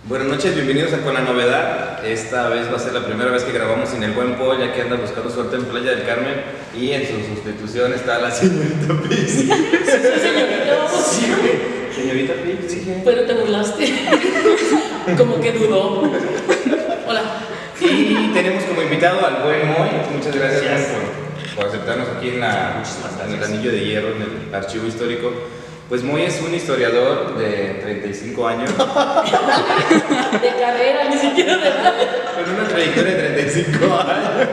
Buenas noches, bienvenidos a Con la Novedad. Esta vez va a ser la primera vez que grabamos sin el buen Paul, ya que anda buscando suerte en Playa del Carmen. Y en su sustitución está la señorita Pix. Sí, señorita. Sí, güey. Señorita Pix, sí. Pero te burlaste. Como que dudó. Hola. Y tenemos como invitado al buen Moy. Muchas gracias, por aceptarnos aquí en el Anillo de Hierro, en el archivo histórico. Pues Moy es un historiador de 35 años. De carrera, ni siquiera de edad. Con una trayectoria de 35 años.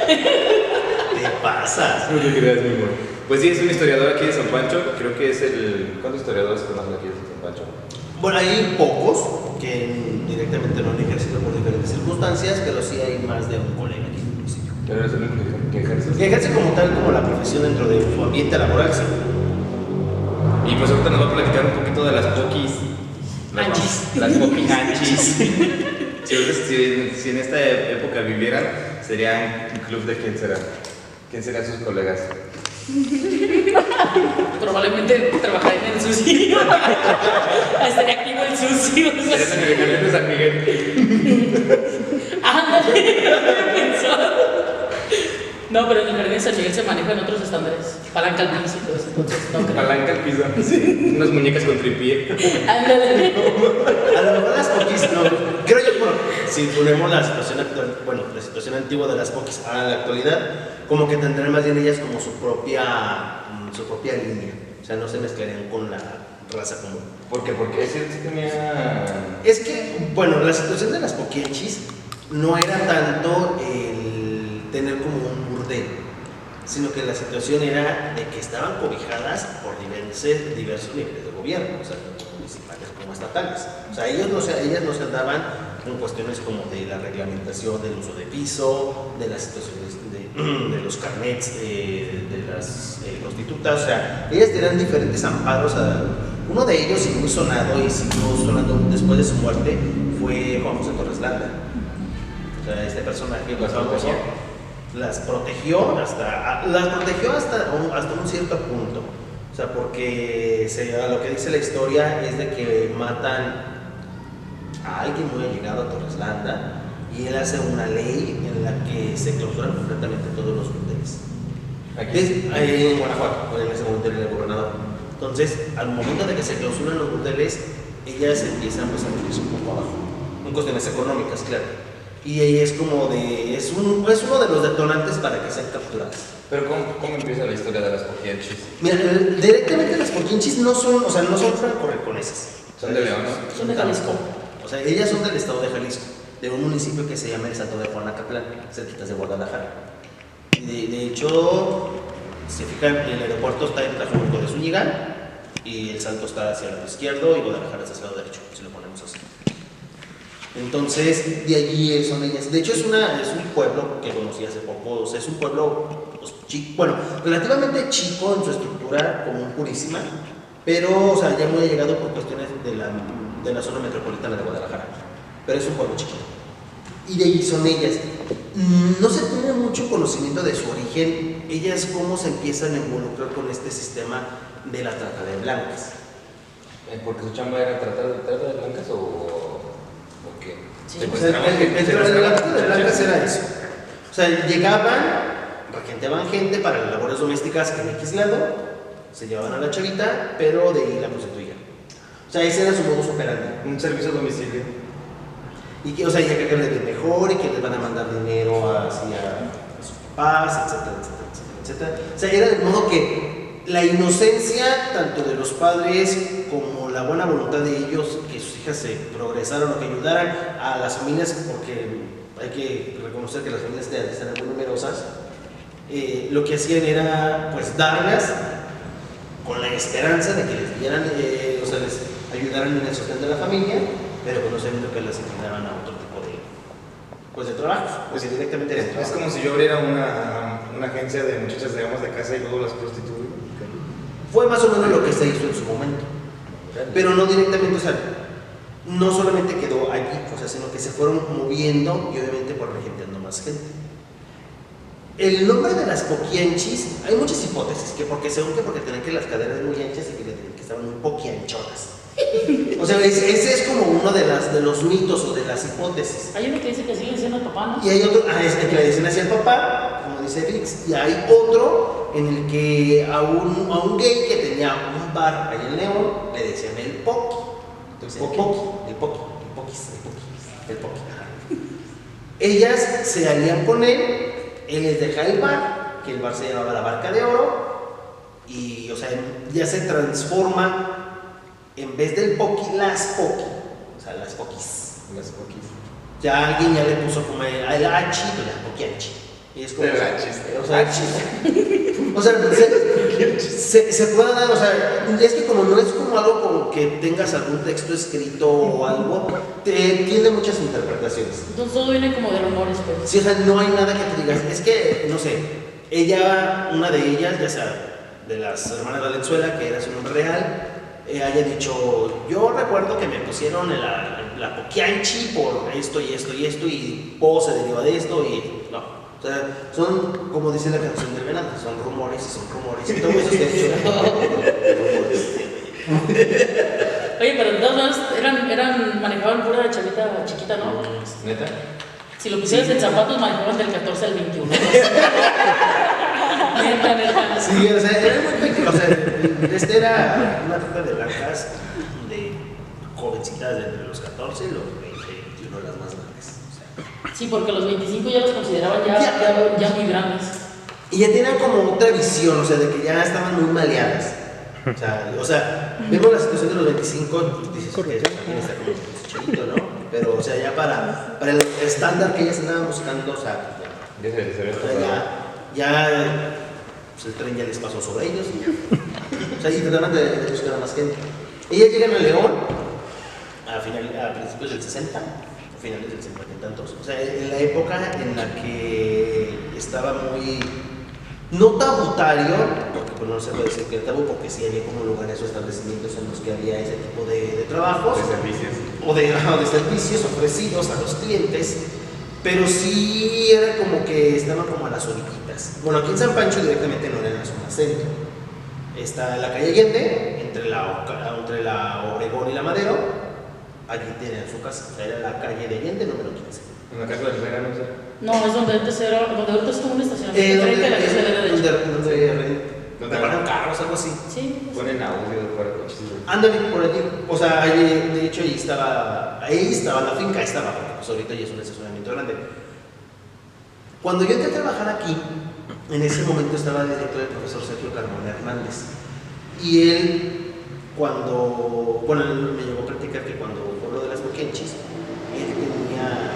¿Qué pasa? No te creas, mi amor. Pues sí, es un historiador aquí de San Pancho. Creo que es el... ¿Cuántos historiadores conocen aquí de San Pancho? Bueno, hay pocos que directamente no han ejercido por diferentes circunstancias, pero sí hay más de un colega aquí en el municipio. Pero eres el único que ejerce. Que ejerce como tal, como la profesión dentro de su ambiente laboral, sí. Y pues ahorita nos va a platicar un poquito de las pokis. Anchis. Las pokis anchis. Si en esta época vivieran, serían un club de quién será. ¿Quién serían sus colegas? Probablemente trabajaré en el sucio. Estaría activo el sucio. Serían en el jardín de San Miguel. Ándale, no había pensado. No, pero en el jardín de San Miguel se manejan otros estándares. Palanca al piso y todo eso, entonces no creo. Palanca al piso. Sí. Unas muñecas con tripié. Ándale. A lo mejor las pokis no. Creo yo, bueno, si ponemos la situación actual, bueno, la situación antigua de las pokis a la actualidad, como que tendrán más bien ellas como su propia línea. O sea, no se mezclarían con la raza común. ¿Por qué? Porque sí tenía... Es que, bueno, la situación de las poquianchis no era tanto el tener como un burdel, sino que la situación era de que estaban cobijadas por diversos niveles de gobierno, o sea, tanto municipales como estatales. O sea, ellas no se andaban en cuestiones como de la reglamentación del uso de piso, de las situaciones de los carnets de las prostitutas. O sea, ellas tenían diferentes amparos. Uno de ellos, y muy sonado y siguió sonando después de su muerte, fue Juan José Torres Landa. O sea, este personaje las protegió hasta un cierto punto. O sea, porque lo que dice la historia es de que matan a alguien muy allegado a Torres Landa y él hace una ley en la que se clausuran completamente todos los burdeles. Aquí. En Guanajuato, en ese momento era el gobernador. Entonces, al momento de que se clausuran los burdeles, ellas empiezan pues, a venirse un poco abajo, en cuestiones económicas, claro. Y ahí es como es uno de los detonantes para que sean capturadas. Pero ¿cómo empieza la historia de las poquianchis? Mira, directamente las poquianchis no son franco-reconesas. ¿Son de León, no? Son de Jalisco. O sea, ellas son del estado de Jalisco, de un municipio que se llama el Salto de Juanacatlán, cerquitas de Guadalajara. De hecho, si fijan, el aeropuerto está en Tlajomulco de Zúñiga y el Salto está hacia el lado izquierdo y Guadalajara está hacia el lado derecho, si lo ponemos así. Entonces, de allí son ellas. De hecho, es un pueblo que conocí hace poco. O sea, es un pueblo pues, relativamente chico en su estructura, común purísima, pero, o sea, ya muy allegado por cuestiones de la zona metropolitana de Guadalajara. Pero es un pueblo chiquito. Y de allí son ellas. No se tiene mucho conocimiento de su origen. Ellas, cómo se empiezan a involucrar con este sistema de la trata de blancas. ¿Porque su chamba era tratar de blancas o qué? Sí, O sea, la trata de blancas era eso. O sea, llegaban, regenteaban gente para las labores domésticas en X lado, se llevaban a la chavita, pero de ahí la prostituían. O sea, ese era su modus operandi. Un servicio a domicilio. Y que, o sea, ya que les ve mejor y que les van a mandar dinero hacia sus papás, etcétera, etcétera, etcétera. O sea, era de modo que la inocencia, tanto de los padres como la buena voluntad de ellos, que sus hijas se progresaran o que ayudaran a las familias, porque hay que reconocer que las familias eran muy numerosas, lo que hacían era pues darlas con la esperanza de que les dieran, o sea, les ayudaran en el sostén de la familia, pero conociendo que las inclinaban a otro tipo de trabajos, pues directamente Es como si yo abriera una agencia de muchachas de amas de casa y luego las prostituyo. Fue más o menos lo que se hizo en su momento, pero no directamente, o sea, no solamente quedó allí, o sea, sino que se fueron moviendo y obviamente por regenteando más gente. El nombre de las poquianchis, hay muchas hipótesis, porque tenían que las caderas muy anchas y que estaban muy poquianchonas. O sea, ese es como uno de los mitos o de las hipótesis. Hay uno que dice que sigue siendo el papá, ¿no? Y hay otro, es el que le dicen hacia el papá, como dice Vix. Y hay otro en el que a un gay que tenía un bar ahí en León le decían el Poki. El Poki. Ajá. Ellas se alían con él les deja el bar, que el bar se llamaba La Barca de Oro, y, o sea, ya se transforma. En vez del Poki, las Poki. O sea, las Pokis. Las Pokis. Ya alguien ya le puso como el Hachi, pues ya Pokianchi. Y es como. El Hachis. O sea, o sea, se puede dar, o sea, es que como no es como algo como que tengas algún texto escrito o algo, tiene muchas interpretaciones. Entonces todo viene como de rumores, pues. Sí, o sea, no hay nada que te digas. Es que, no sé, una de ellas, ya sea de las hermanas Valenzuela, que era su nombre real, haya dicho, yo recuerdo que me pusieron la Pokianchi por esto y esto y esto, y Po se deriva de esto, y no. O sea, son, como dice la canción del venado, son rumores y son rumores, y todo eso se ha hecho. Oye, pero de todas maneras manejaban pura chavita chiquita, ¿no? ¿Neta? Si lo pusieras en zapatos, manejaban del 14 al 21. Neta. Sí, o sea, era muy pequeño. O sea, era una trata de blancas, de jovencitas de entre los 14 y los 20, 21, las más grandes. O sea. Sí, porque los 25 ya los consideraban ya muy grandes. Y ya tenían como otra visión, o sea, de que ya estaban muy maleadas. O sea, vemos la situación de los 25, pues dices que también está como chiquito, ¿no? Pero, o sea, ya para el estándar que ellas andaban buscando, o sea, ya pues el tren ya les pasó sobre ellos y ya. O sea, y trataban de buscar a más gente. Ellas llegan a León a principios del 60, a finales del 50 y tantos. O sea, en la época en la que estaba muy, no tabutario, porque pues no se puede decir que era tabú, porque sí había como lugares o establecimientos en los que había ese tipo de trabajos. De servicios. O de servicios ofrecidos a los clientes. Pero sí era como que estaban como a las orillitas. Bueno, aquí en San Pancho directamente no era en la zona centro. Está la calle Allende, entre la Obregón y la Madero. Allí tienen su casa. Era la calle de Allende, número 15. ¿En la casa del verano? No, es donde ahorita es como un estacionamiento. Frente a la casa de donde preparan carros, algo así. Sí. Ponen audio para coches. Ándale, por allí. O sea, de hecho ahí estaba la finca, porque pues ahorita ya es un estacionamiento grande. Cuando yo entré a trabajar aquí, en ese momento estaba el director el profesor Sergio Carmona Hernández. Y él, él me llegó a platicar que cuando fue lo de las Pokianchis, él tenía,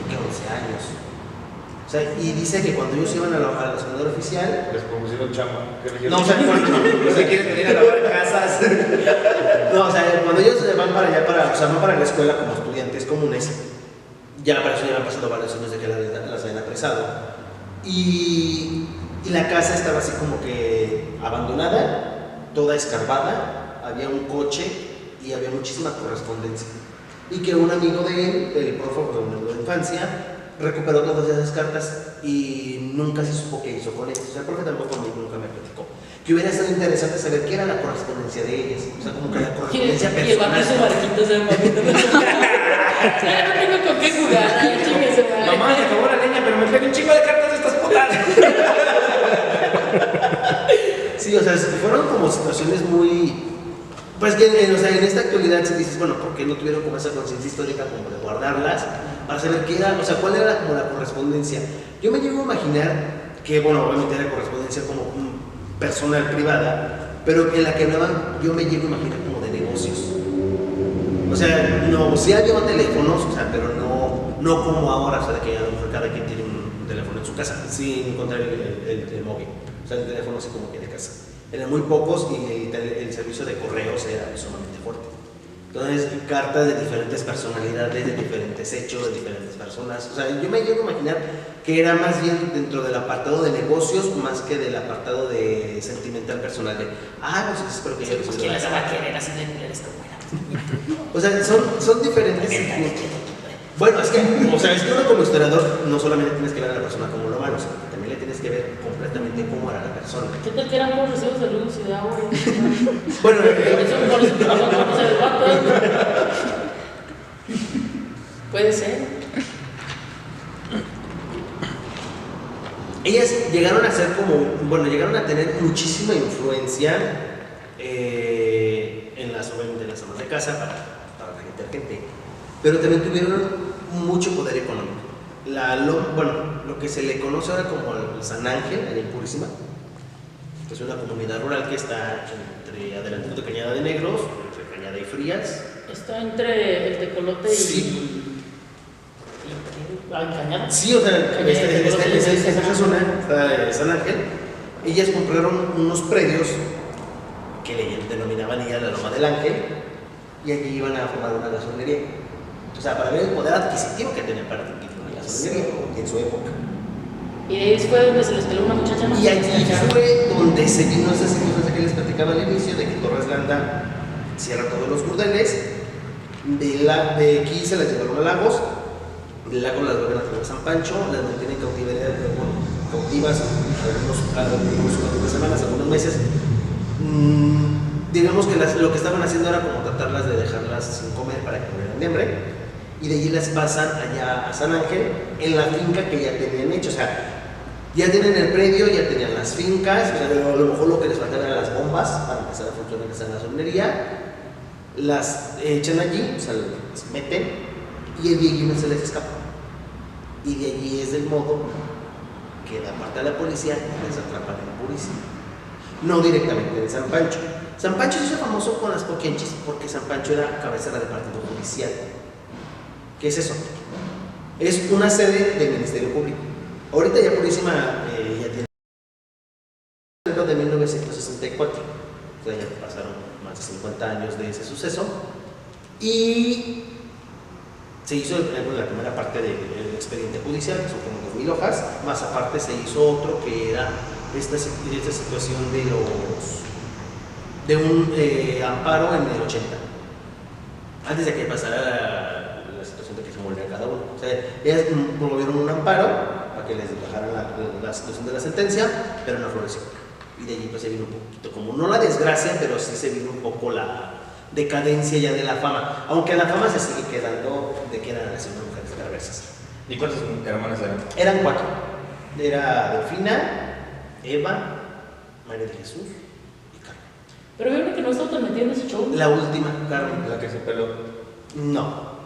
creo que 11 años. O sea, y dice que cuando ellos iban a la escuela oficial, Les propusieron chamba. no, o sea, no se quieren venir a lavar casas. No, o sea, cuando ellos van para allá, van para la escuela como estudiantes comunes, ya para eso ya han pasado varios años de que las habían apresado. Y la casa estaba así como que abandonada, toda escarbada, había un coche y había muchísima correspondencia. Y que un amigo de él, el profe, un amigo de infancia, recuperó todas esas cartas y nunca se supo qué hizo con ellas. O sea, el profe tampoco nunca me platicó. Que hubiera sido interesante saber qué era la correspondencia de ellas. O sea, como que la correspondencia personal. Y su barquito se ya no tengo con qué jugar. Mamá, se acabó la leña, pero me pega un chingo de cartas de estas putas. Sí, o sea, fueron como situaciones muy... Pues que, o sea, en esta actualidad si dices, bueno, ¿por qué no tuvieron como esa conciencia histórica como de guardarlas? Para saber qué era, o sea, cuál era como la correspondencia. Yo me llego a imaginar que, bueno, obviamente era correspondencia como personal, privada, pero que la que hablaban, yo me llego a imaginar como de negocios. O sea, no, sí había teléfonos, o sea, pero no como ahora, o sea, de que a lo mejor cada quien tiene un teléfono en su casa, sin encontrar el móvil. O sea, el teléfono así como que de casa. Eran muy pocos y el servicio de correos era sumamente fuerte. Entonces, cartas de diferentes personalidades, de diferentes hechos, de diferentes personas. O sea, yo me llego a imaginar que era más bien dentro del apartado de negocios más que del apartado de sentimental personal. De, pues espero que yo... Pues quién les va a querer así de mujeres como era. O sea, son diferentes... Bueno, es que uno como historiador no solamente tienes que ver a la persona como lo malo, sino que también le tienes que ver completamente cómo era la persona. ¿Qué tal que eran por recibos de luz y de agua? Bueno, por eso no se debate. Puede ser. ellas llegaron a ser llegaron a tener muchísima influencia en las amas de casa para la gente, pero también tuvieron mucho poder económico. Lo que se le conoce ahora como el San Ángel, allá en Purísima, que es una comunidad rural que está entre adelante de Cañada de Negros, entre Cañada y Frías. Está entre el Tecolote y... Sí. ¿Cañada? Sí, o sea, en esa zona está San Ángel. Ellas compraron unos predios que le denominaban ella la Loma del Ángel, y allí iban a formar una gasolinería. O sea, para ver el poder adquisitivo que tenía para adquirir una gasolinería en su época. Y ahí fue donde se les peló una muchacha, ¿no? Y allí fue donde se vino esas circunstancias que les platicaba al inicio, de que Torres Landa cierra todos los burdeles. De aquí se las llevaron a Lagos, del lago las vuelven a traer a San Pancho, las mantienen cautivas algunas semanas, algunos meses. Digamos que lo que estaban haciendo era como tratarlas de dejarlas sin comer para que murieran de hambre, y de allí las pasan allá a San Ángel, en la finca que ya tenían hecho. O sea, ya tienen el predio, ya tenían las fincas, o sea, a lo mejor lo que les faltaba eran las bombas para empezar a funcionar esa gasolinería. Las echan allí, o sea, las meten, y de allí no se les escapa. Y de allí es del modo que da parte a la policía y les atrapan en Purísima. No directamente en San Pancho. San Pancho se hizo famoso con las poquienchis porque San Pancho era cabecera de partido judicial. ¿Qué es eso? Es una sede del Ministerio Público. Ahorita ya Purísima ya tiene de 1964, o sea, ya pasaron más de 50 años de ese suceso, y se hizo la primera parte del expediente judicial, que son como 2000 hojas, más aparte se hizo otro que era esta situación de un amparo en el 80, antes de que pasara la situación de que se muriera cada uno. O sea, ellas promovieron un amparo para que les bajaran la situación de la sentencia, pero no floreció. Y de allí pues se vino un poquito, como no la desgracia, pero sí se vino un poco la decadencia ya de la fama, aunque la fama se sigue quedando de que eran así mujeres perversas. ¿Y cuántas hermanas eran? Eran 4. Era Delfina, Eva, María de Jesús y Carmen. Pero veo que no estaba tan metido en ese show. La última, Carmen. La que se peló. No,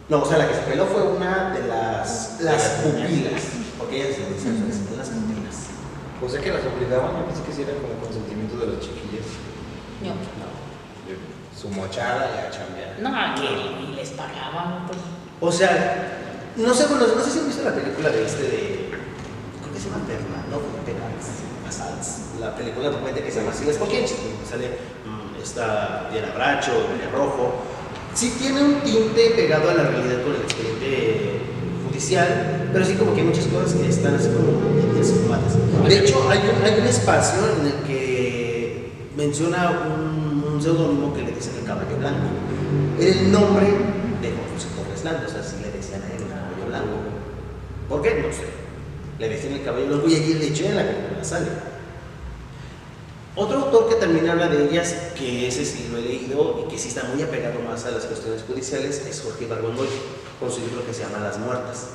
o sea, la que se peló fue una de las pupilas, porque ellas se dicen las pupilas. O sea que las obligaban, yo pensé que sí era como consentimiento de los chiquillos. No. Su mochada y a chambear. No, que ni les pagaban. Pues. O sea, no sé si han visto la película de creo que se llama Fernando Casals, la película documental que se llama Así las Poquienchis, donde sale esta Diana Bracho, María Rojo. Sí tiene un tinte pegado a la realidad con el expediente judicial, pero sí como que hay muchas cosas que están así como desfumadas. De hecho, hay un espacio en el que menciona un seudónimo que le dicen el Caballo Blanco. Era el nombre de José Torres Landa, o sea, si le decían a él el Caballo Blanco. ¿Por qué? No sé. Le decían el Caballo Blanco, y allí de hecho en la película sale. Otro autor que también habla de ellas, que ese sí lo he leído y que sí está muy apegado más a las cuestiones judiciales, es Jorge Ibargüengoitia, con su libro que se llama Las Muertas.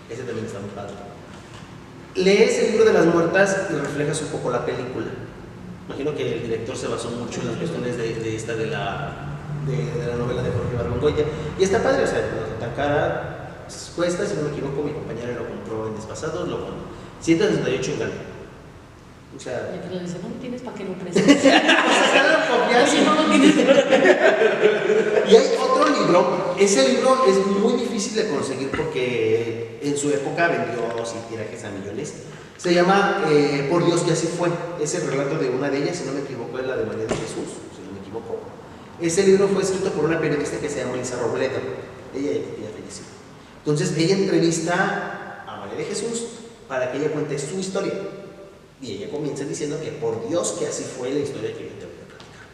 Ese también está muy padre. Lees el libro de Las Muertas y reflejas un poco la película. Imagino que el director se basó mucho en las cuestiones de la novela de Jorge Ibargüengoitia. Y está padre, o sea, no es tan cara, cuesta, si no me equivoco, mi compañera lo compró en Despasados, lo compró 168 en Gandhi. O sea, y te lo dice, no tienes para que lo prestes. Y hay otro libro, ese libro es muy difícil de conseguir porque en su época vendió tirajes a millones. Se llama Por Dios que así fue. Es el relato de una de ellas, si no me equivoco, es la de María de Jesús, si no me equivoco. Ese libro fue escrito por una periodista que se llama Elisa Robledo. Ella falleció. Entonces ella entrevista a María de Jesús para que ella cuente su historia. Y ella comienza diciendo que por Dios que así fue la historia que yo te voy a platicar.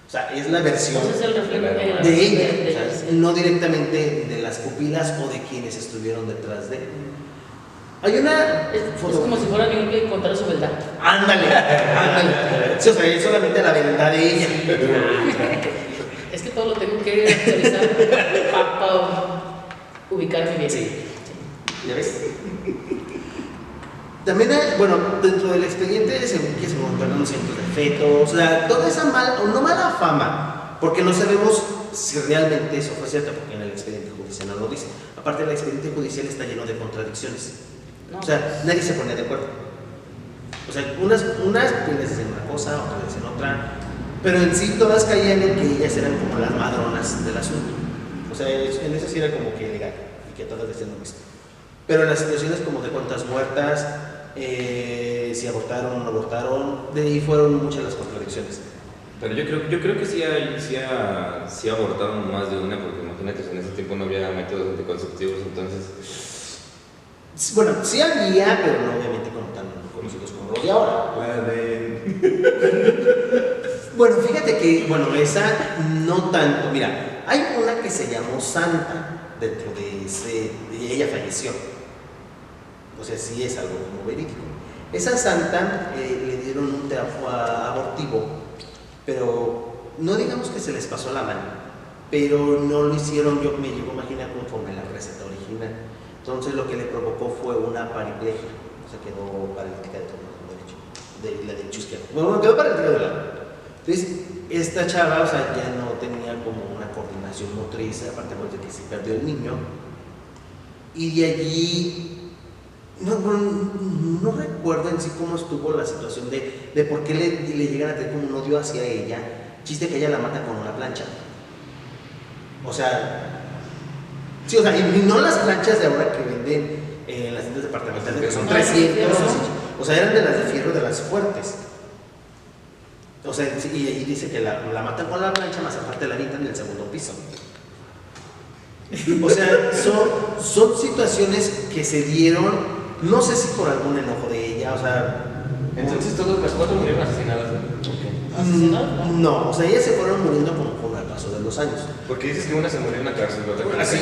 O O sea, es la versión Entonces el reflejo de ella, de o sea, ella. no directamente de las pupilas o de quienes estuvieron detrás de. Hay una Es foto. como si fuera New York y contara su verdad. Ándale, ándale. Sí, o sea, es solamente la verdad de ella. Es que todo lo tengo que actualizar para ubicarme bien. Sí. ¿Ya ves? También hay, bueno, dentro del expediente según que se encontraron cientos de fetos, o sea, toda esa no mala fama, porque no sabemos si realmente eso fue cierto, porque en el expediente judicial no lo dice. Aparte, el expediente judicial está lleno de contradicciones. No. O sea, nadie se pone de acuerdo. O sea, unas les dicen una cosa, otras dicen otra, pero en sí todas caían en que ellas eran como las madronas del asunto. O sea, en eso sí era como que legal, y que todas decían lo mismo. Pero en las situaciones como de cuántas muertas, si abortaron o no abortaron, de ahí fueron muchas las contradicciones. Pero yo creo que sí abortaron más de una, porque imagínate, en ese tiempo no había métodos anticonceptivos, entonces... Bueno, sí había, pero no obviamente como tan conocidos como los de ahora. Bueno, fíjate que, bueno, esa no tanto. Mira, hay una que se llamó Santa dentro de ese, y ella falleció. O sea, sí es algo como verídico. Esa Santa le dieron un trabajo abortivo, pero no digamos que se les pasó la mano, pero no lo hicieron, yo me llevo a imaginar conforme la receta original. Entonces lo que le provocó fue una paraplegia, o sea, quedó paralítica de todo el derecho, de la derecha izquierda. Bueno, quedó paralítica de lado. Entonces, esta chava, o sea, ya no tenía como una coordinación motriz, aparte pues, de que se perdió el niño, y de allí no recuerdo en sí cómo estuvo la situación de por qué le llegan a tener como un odio hacia ella. Chiste que ella la mata con una plancha. O sea, sí, o sea, y no las planchas de ahora que venden en las tiendas departamentales, que son 300, o sea, eran de las de fierro, de las fuertes. O sea, y dice que la matan con la plancha, más aparte la avientan del segundo piso. O sea, son situaciones que se dieron. No sé si por algún enojo de ella, o sea... Entonces todas las 4 murieron asesinadas, ¿no? ¿Asesinadas? No, o sea, ellas se fueron muriendo con el paso de los años. Porque dices que una se murió en la cárcel, ¿verdad? Así,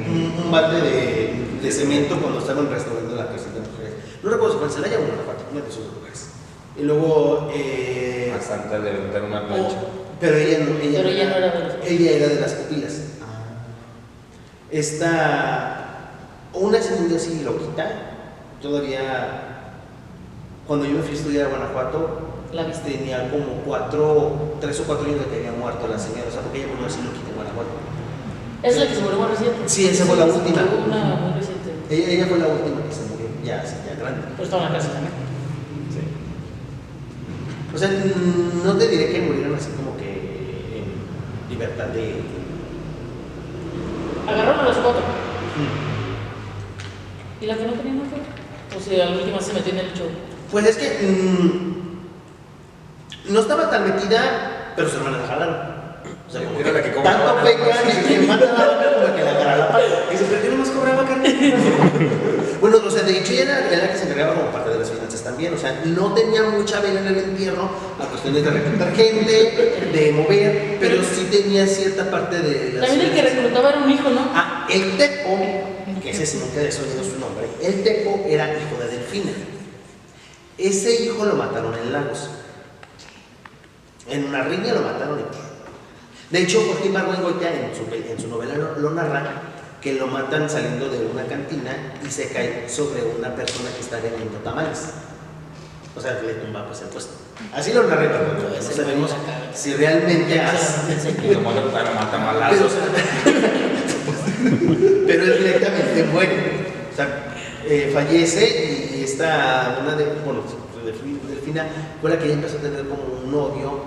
un balde de cemento cuando estaban restaurando la cárcel de mujeres. No recuerdo si fue en Celaya o en Guanajuato, una de esos lugares. Y luego... A Santa le aventaron una plancha. Pero ella no Pero ella no era de las Ella era de las pupilas. Una se murió así loquita. Todavía, cuando yo me fui a estudiar a Guanajuato, La viste. tenía como 3 o 4 años de que había muerto la señora, o sea, porque ella murió así loquita en Guanajuato. ¿Es la que se murió más reciente? Sí, esa fue la última. Una muy reciente. Ella fue la última que se murió, ya grande. Pero estaba en la cárcel también. Sí. O sea, no te diré que murieron así como que en libertad de... Agarraron a los 4. ¿Y la que no tenía nada que ver? O sea, la última se metió en el show. Pues es que no estaba tan metida, pero su hermana la jalaron. O sea, como Era la que tanto cobraba. pecan y que mata la vaca como que la agarra la pata. Y se perdió nomás cobraba carne. Bueno, o sea, de hecho ella era la que se encargaba como parte de las finanzas también. O sea, no tenía mucha vela en el entierro a cuestiones de reclutar gente, de mover, pero sí tenía cierta parte de las También el que finanzas. reclutaba era un hijo, ¿no? Ah, el Tepo, que ese sí nunca he sonido su nombre, el Tepo era hijo de Delfina. Ese hijo lo mataron en Lagos. En una riña lo mataron. De hecho, Joaquín Barguengoitia en su novela lo narra, que lo matan saliendo de una cantina y se cae sobre una persona que está vendiendo tamales. O sea, le tumba pues el puesto. Así lo narra Barguengoitia. No sabemos si realmente Y lo mata malazos. pero él directamente muere. O sea, fallece y esta, Delfina fue la que ella empezó a tener como un odio,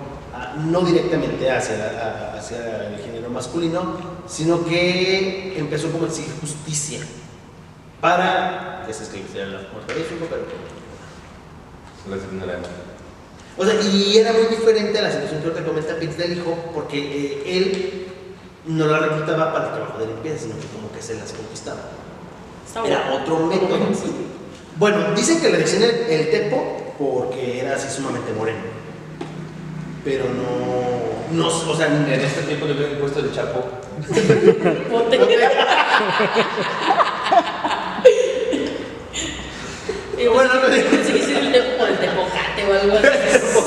no directamente hacia el género masculino, sino que empezó como a exigir justicia para que se esclareciera la muerte de su hijo, pero o sea, y era muy diferente a la situación que ahorita comenta Pitts del hijo, porque él no la reclutaba para el trabajo de limpieza, sino que como que se las conquistaba. Era otro método. Bueno, dicen que le decían el Tepo porque era así sumamente moreno, pero no No, o sea, En este tiempo le hubieran puesto el Chapo. Ponte. Y Bueno, no sé si decir el tepocate o algo así.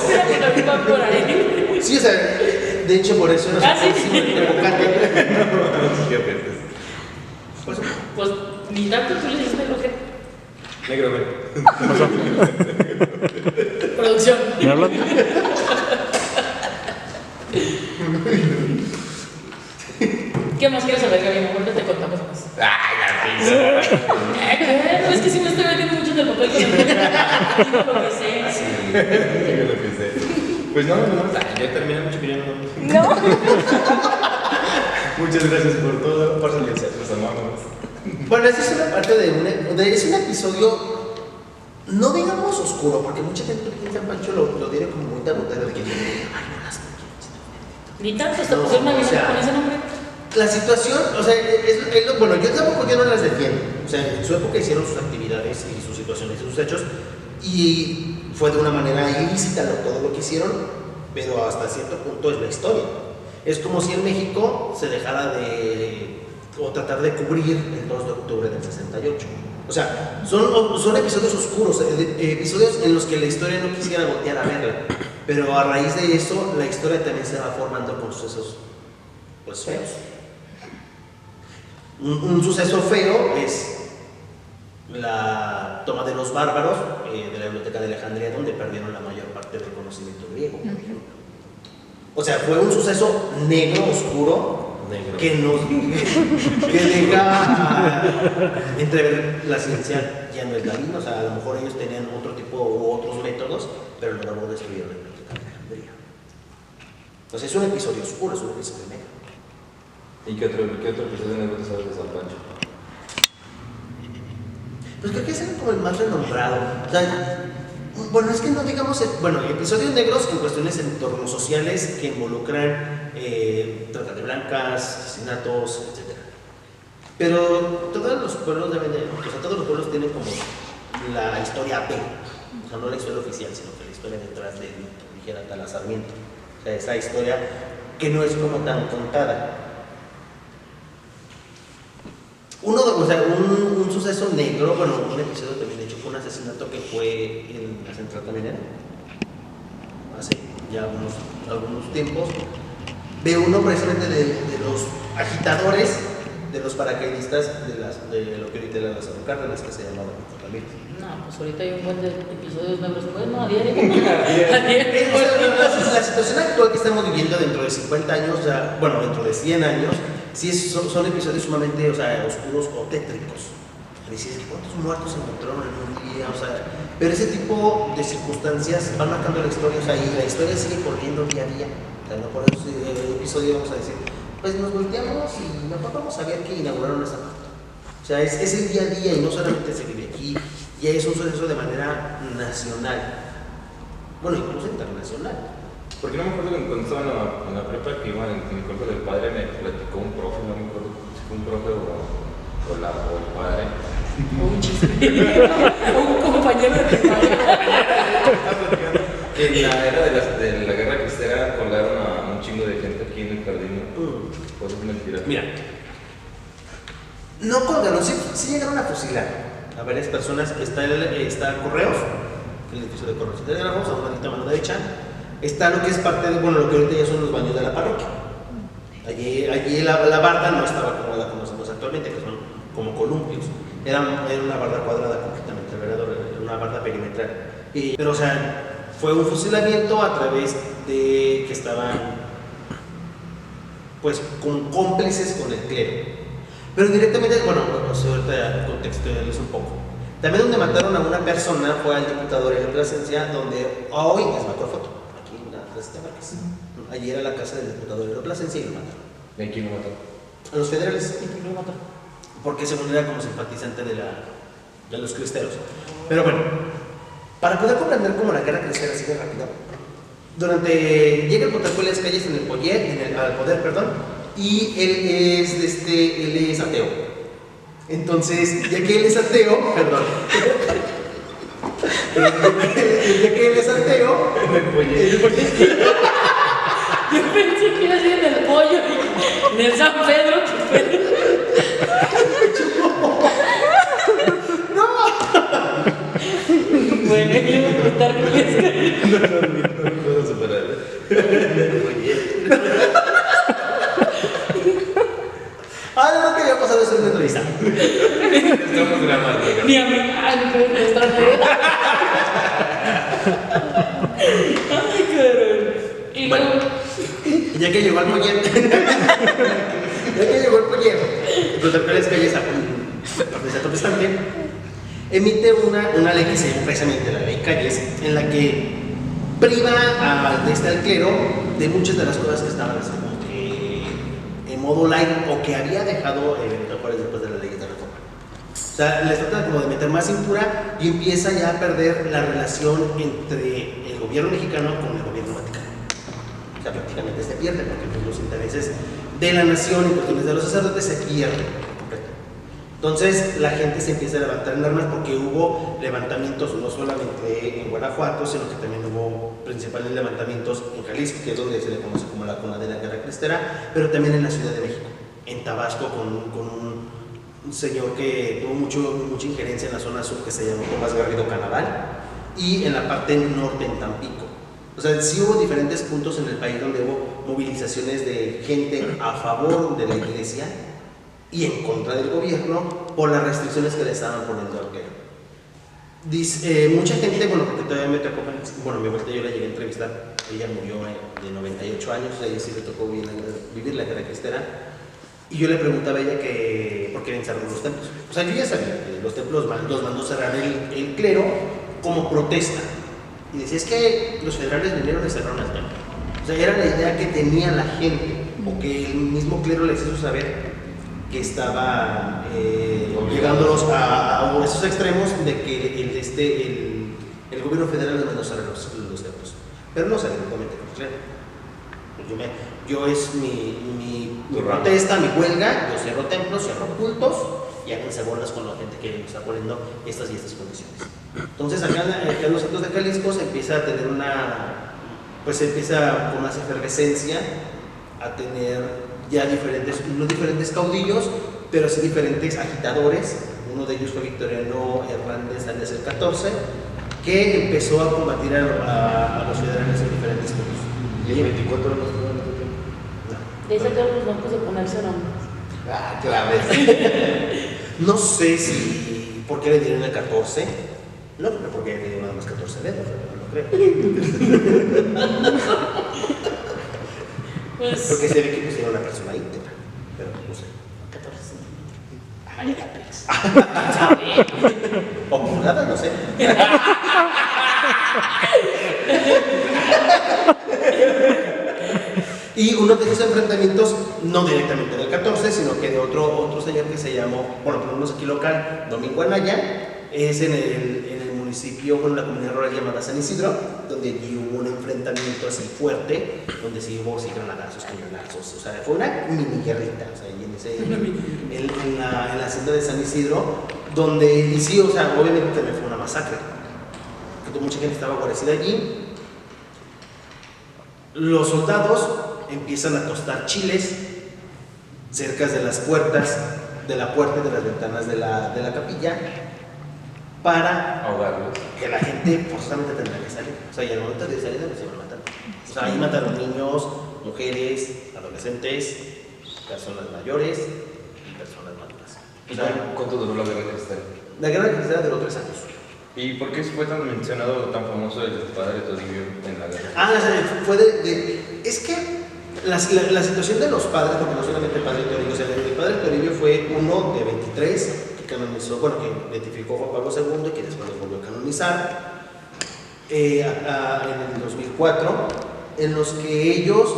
Pero va por ahí. sí, o sea, de hecho por eso no Ah, sí. el Tepocate. Pues ni tanto tú le dices negro que. Negro, güey. Producción. ¿Me hablan? ¿Qué más quieres saber, Gaby? Mejor te contamos más. Ay, la pizza. No, es que sí me estoy metiendo mucho en el papel con el digo lo que sé. Sí, digo lo que sé. Pues no, ya terminé mucho que ya no. No. Muchas gracias por todo. Por silenciar, los amamos. Bueno, esta es una parte es un episodio, no digamos oscuro, porque mucha gente aquí en San Pancho lo tiene como muy tabutero de que, ay, no las Ni tanto, hasta No, pusieron una o vida sea, con ese nombre. La situación, o sea, bueno, yo no las defiendo. O sea, en su época hicieron sus actividades y sus situaciones y sus hechos, y fue de una manera ilícita todo lo que hicieron, pero hasta cierto punto es la historia. Es como si en México se dejara o tratar de cubrir el 2 de octubre del 68. O sea, son episodios oscuros, episodios en los que la historia no quisiera voltear a verla, pero a raíz de eso, la historia también se va formando con sucesos, pues, feos. Un suceso feo es la toma de los bárbaros de la Biblioteca de Alejandría, donde perdieron la mayor parte del conocimiento griego, por ejemplo. O sea, fue un suceso negro, oscuro, que deja entrever la ciencia ya no es la misma. O sea, a lo mejor ellos tenían otro tipo u otros métodos, pero luego destruyeron la Biblioteca de Alejandría. Entonces es un episodio oscuro, es un episodio negro. ¿Y qué otro episodio negro te sabes de San Pancho? Pues creo que es como el más renombrado. O sea, bueno, es que no digamos, bueno, episodios negros en cuestiones en entornos sociales que involucran trata de blancas, asesinatos, etc. Pero todos los pueblos todos los pueblos tienen como la historia B, o sea, no la historia oficial, sino que la historia detrás de, dijera Tala Sarmiento. O sea, esa historia que no es como tan contada. Un suceso negro, bueno, un episodio también, de hecho, fue un asesinato que fue en la central camionera hace ya algunos tiempos, de uno precisamente de los agitadores, de los paracaidistas de lo que ahorita era las Cárdenas, que se llamaba también. No, pues ahorita hay un buen de episodios negros. Bueno, a diario. La situación actual que estamos viviendo dentro de 50 años, bueno, dentro de 100 años, sí son episodios sumamente, o sea, oscuros o tétricos. Decir, ¿cuántos muertos se encontraron en un día? O sea, pero ese tipo de circunstancias van marcando la historia, o sea, y la historia sigue corriendo día a día. O sea, no por eso el episodio vamos a decir, pues nos volteamos y mejor vamos a ver que inauguraron esta parte. O sea, es el día a día y no solamente se vive aquí, ya es un suceso de manera nacional, bueno, incluso internacional. Porque no me acuerdo que cuando estaba en la prepa que iba en el cuerpo del padre, me platicó un profe, no me acuerdo si fue un profe o el padre. O un chiste. Un compañero de primaria. Que en la era de la guerra cristera colgaron a un chingo de gente aquí en el jardín. Pues es mentira. Mira, no colgaron, sí llegaron a fusilar a varias personas. Está Correos, el edificio de Correos de Telegrafos, a una mano derecha. Está lo que es parte de, bueno, lo que ahorita ya son los baños de la parroquia. Allí la barda no estaba como la conocemos actualmente, que son como columpios. Era una barda cuadrada completamente alrededor, era una barda perimetral. Pero, o sea, fue un fusilamiento a través de que estaban, pues, con cómplices con el clero. Pero directamente, bueno, ahorita contextualizo un poco. También donde mataron a una persona fue al diputado de Plasencia, donde hoy es Macrofoto, aquí en la Plaza de Márquez. Allí era la casa del diputado de Plasencia y lo mataron. ¿De quién lo mató? A los federales. ¿Y por qué lo mataron? Porque según era como simpatizante de los cristeros. Pero bueno, para poder comprender cómo la guerra cristera sigue rápido, llega el Plutarco Elías Calles al poder, y él es ateo. Entonces, ya que él es ateo, Yo pensé el San Pedro. Bueno, le voy a preguntar qué es. No puedo superar. No que había pasado eso en una entrevista. Estamos grabando. Ni a mí. Ay, no puedo contestar nada. Ay, cabrón. Y Bueno, luego. ya que llegó el poller, el protocolo es calles a protestante, emite una ley que se llama precisamente la ley Calles, en la que priva al clero de muchas de las cosas que estaban así como que en modo light o que había dejado Benito Juárez después de la ley de reforma. O sea, les trata como de meter más cintura y empieza ya a perder la relación entre el gobierno mexicano con el gobierno vaticano. O sea, prácticamente se pierde porque pues, los intereses de la nación y cuestiones de los sacerdotes se pierden completo. Entonces la gente se empieza a levantar en armas porque hubo levantamientos no solamente en Guanajuato, sino que también hubo principales levantamientos en Jalisco, que es donde se le conoce como la Cuna de la Guerra Cristera, pero también en la Ciudad de México, en Tabasco, con un señor que tuvo mucha injerencia en la zona sur que se llamó Tomás Garrido Canaval, y en la parte norte en Tampico. O sea, sí hubo diferentes puntos en el país donde hubo movilizaciones de gente a favor de la iglesia y en contra del gobierno por las restricciones que le estaban poniendo al clero. Mucha gente, bueno, porque todavía me tocó, bueno, mi abuelita yo la llegué a entrevistar, ella murió de 98 años, a ella sí le tocó vivir la guerra cristera, y yo le preguntaba a ella que por qué habían cerrado los templos. O sea, yo ya sabía que los templos los mandó cerrar el clero como protesta. Y decía, es que los federales vinieron y cerraron el templo. O sea, era la idea que tenía la gente, o que el mismo clero les hizo saber que estaba llegándolos a esos extremos de que el gobierno federal no cerró los templos. Pero no salió directamente con el clero. Yo es mi protesta, mi huelga, yo cierro templos, cierro cultos y háganse bolas con la gente que está poniendo estas y estas condiciones. Entonces acá en los actos de Jalisco se empieza a tener pues empieza con más efervescencia a tener ya no diferentes caudillos, pero sí diferentes agitadores. Uno de ellos fue Victoriano Hernández Alias el 14, que empezó a combatir a los federales en diferentes puntos. ¿Y el 24 no estuvo en otro tiempo? No. De ahí sacaron los bancos de ponerse nombres. Ah, clave. No sé si por qué le dieron el 14. No creo porque le dieron nada más 14 dedos, no creo. Pues. Porque se ve que pusieron una persona íntegra, pero no sé. 14. Ay, lápiz. O pulgadas, no sé. Y uno de esos enfrentamientos, no directamente del 14, sino que de otro señor que se llamó, bueno, por lo menos aquí local, Domingo Anaya, es en el municipio, bueno, la comunidad rural llamada San Isidro, donde allí hubo un enfrentamiento así fuerte, donde sí hubo granadazos, cañonazos, o sea, fue una mini guerrita, o sea, en la hacienda de San Isidro, donde, y sí, o sea, obviamente también fue una masacre, porque mucha gente estaba guarecida allí. Los soldados empiezan a tostar chiles cerca de las puertas, de la puerta y de las ventanas de la capilla, para ahogarlos. Que la gente forzosamente tendrá que salir. O sea, y al momento de salida los iban a matar. O sea, ahí mataron niños, mujeres, adolescentes, personas mayores y personas maduras. O sea, ¿cuánto duró la guerra cristera? La guerra cristera duró 3 años. ¿Y por qué fue tan mencionado, tan famoso el padre Toribio en la guerra? Fue es que la situación de los padres, porque no solamente el padre Toribio, o sea, el padre Toribio fue uno de 23 que canonizó, bueno, que beatificó Juan Pablo II y que después lo volvió a canonizar en el 2004, en los que ellos,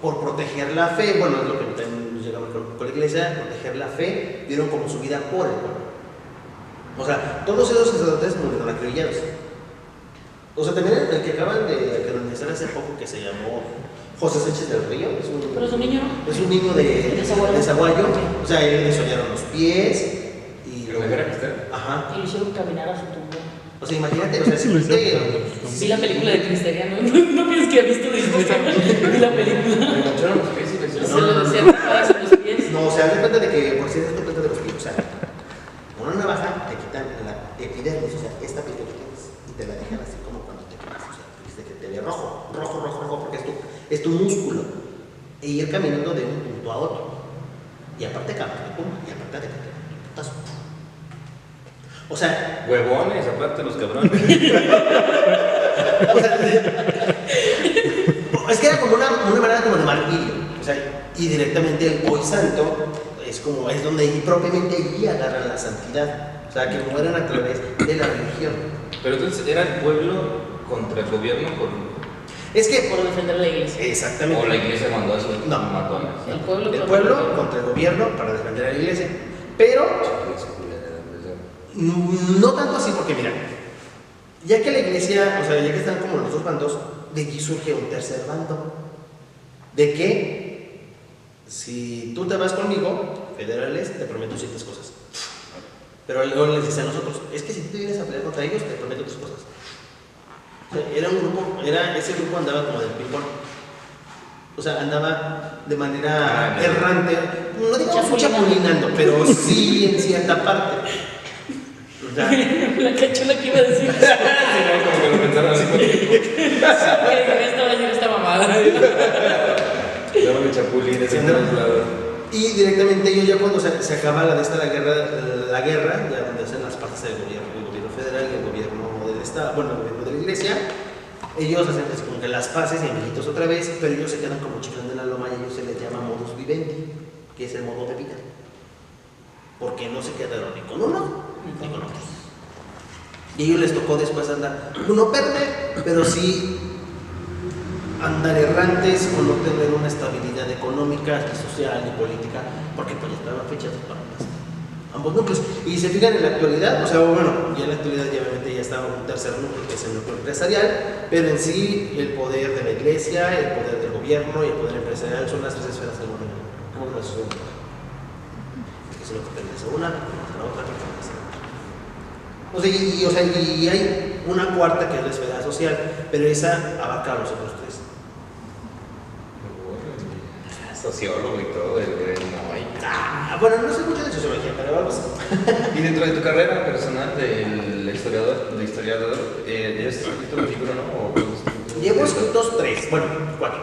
por proteger la fe, bueno, es lo que también nos llegamos con la iglesia, proteger la fe, dieron como su vida por el pueblo. O sea, todos esos sacerdotes murieron acribillados. O sea, también el que acaban de canonizar hace poco, que se llamó José Sánchez del Río, pero es un niño, es un niño de Zaguayo. O sea, él le soñaron los pies y ¿La guerra cristera? Ajá. y lo hicieron caminar a su tumba. O sea, imagínate, o sea, simplemente Vi la película de Cristeria, no pienses que he visto de historia. Vi la película. ¿Le engancharon los pies? Se lo decían tapadas en los pies. No, o sea, haz de cuenta de que, por si es tu cuenta de los pies, o sea, con una navaja te quitan la epidermis, o sea, esta piel que tú tienes, y te la dejan así como cuando te quemas, o sea, viste que te ve rojo, porque es tu músculo. E ir caminando de un punto a otro. Y aparte cámara, y aparte de que te putazo. O sea, Huevones, aparte los cabrones. o sea, es que era como una manera como de martirio. O sea, y directamente el hoy santo es donde propiamente allí agarran la santidad. O sea, que mueren a través de la religión. Pero entonces era el pueblo contra el gobierno Es que Por defender a la iglesia. exactamente. o la iglesia mandó a sus No. matones. El pueblo El contra pueblo contra el gobierno para defender a la iglesia. Pero no tanto así, porque mira, ya que la iglesia, o sea, ya que están como los dos bandos, de allí surge un tercer bando. De que si tú te vas conmigo, federales, te prometo ciertas cosas. Pero luego les dice a nosotros, es que si tú te vienes a pelear contra ellos, te prometo tus cosas. O sea, era un grupo, ese grupo andaba como del ping-pong. O sea, andaba de manera errante, no digamos chapulinando, pero sí en cierta parte. O sea, La cachula que iba a decir. Sí, no, como que lo pensaron así contigo. Esta va a decir esta mamada. Daban de chapulines en todos lados. y directamente ellos ya cuando se acaba la guerra, ya donde hacen las partes del gobierno, el gobierno federal y el gobierno del estado, bueno, el gobierno de la iglesia, ellos hacen pues, como que las paces y amiguitos otra vez, pero ellos se quedan como chiflando en la loma y ellos se les llama modus vivendi, que es el modo de vida. Porque no se quedaron ni con uno ni con otros. Y a ellos les tocó después andar, no perder, pero sí andar errantes o no tener una estabilidad económica, ni social, ni política, porque pues ya estaban fechados para ambos núcleos. Y se fijan en la actualidad, o sea, bueno, ya en la actualidad ya obviamente ya estaba un tercer núcleo, que es el núcleo empresarial, pero en sí el poder de la iglesia, el poder del gobierno y el poder empresarial son las tres esferas del mundo. ¿Cómo lo sucede? Que si no te pertenece a una, te pertenece a la otra, te pertenece a la otra. O sea, y hay una cuarta que es la esfera social, pero esa abarca a los otros tres. Sociólogo y todo, el Moy. Bueno, no sé mucho de sociología, pero vamos. Y dentro de tu carrera personal del historiador, ¿llevas escrito un libro, no? Llevo escritos 3, bueno, 4.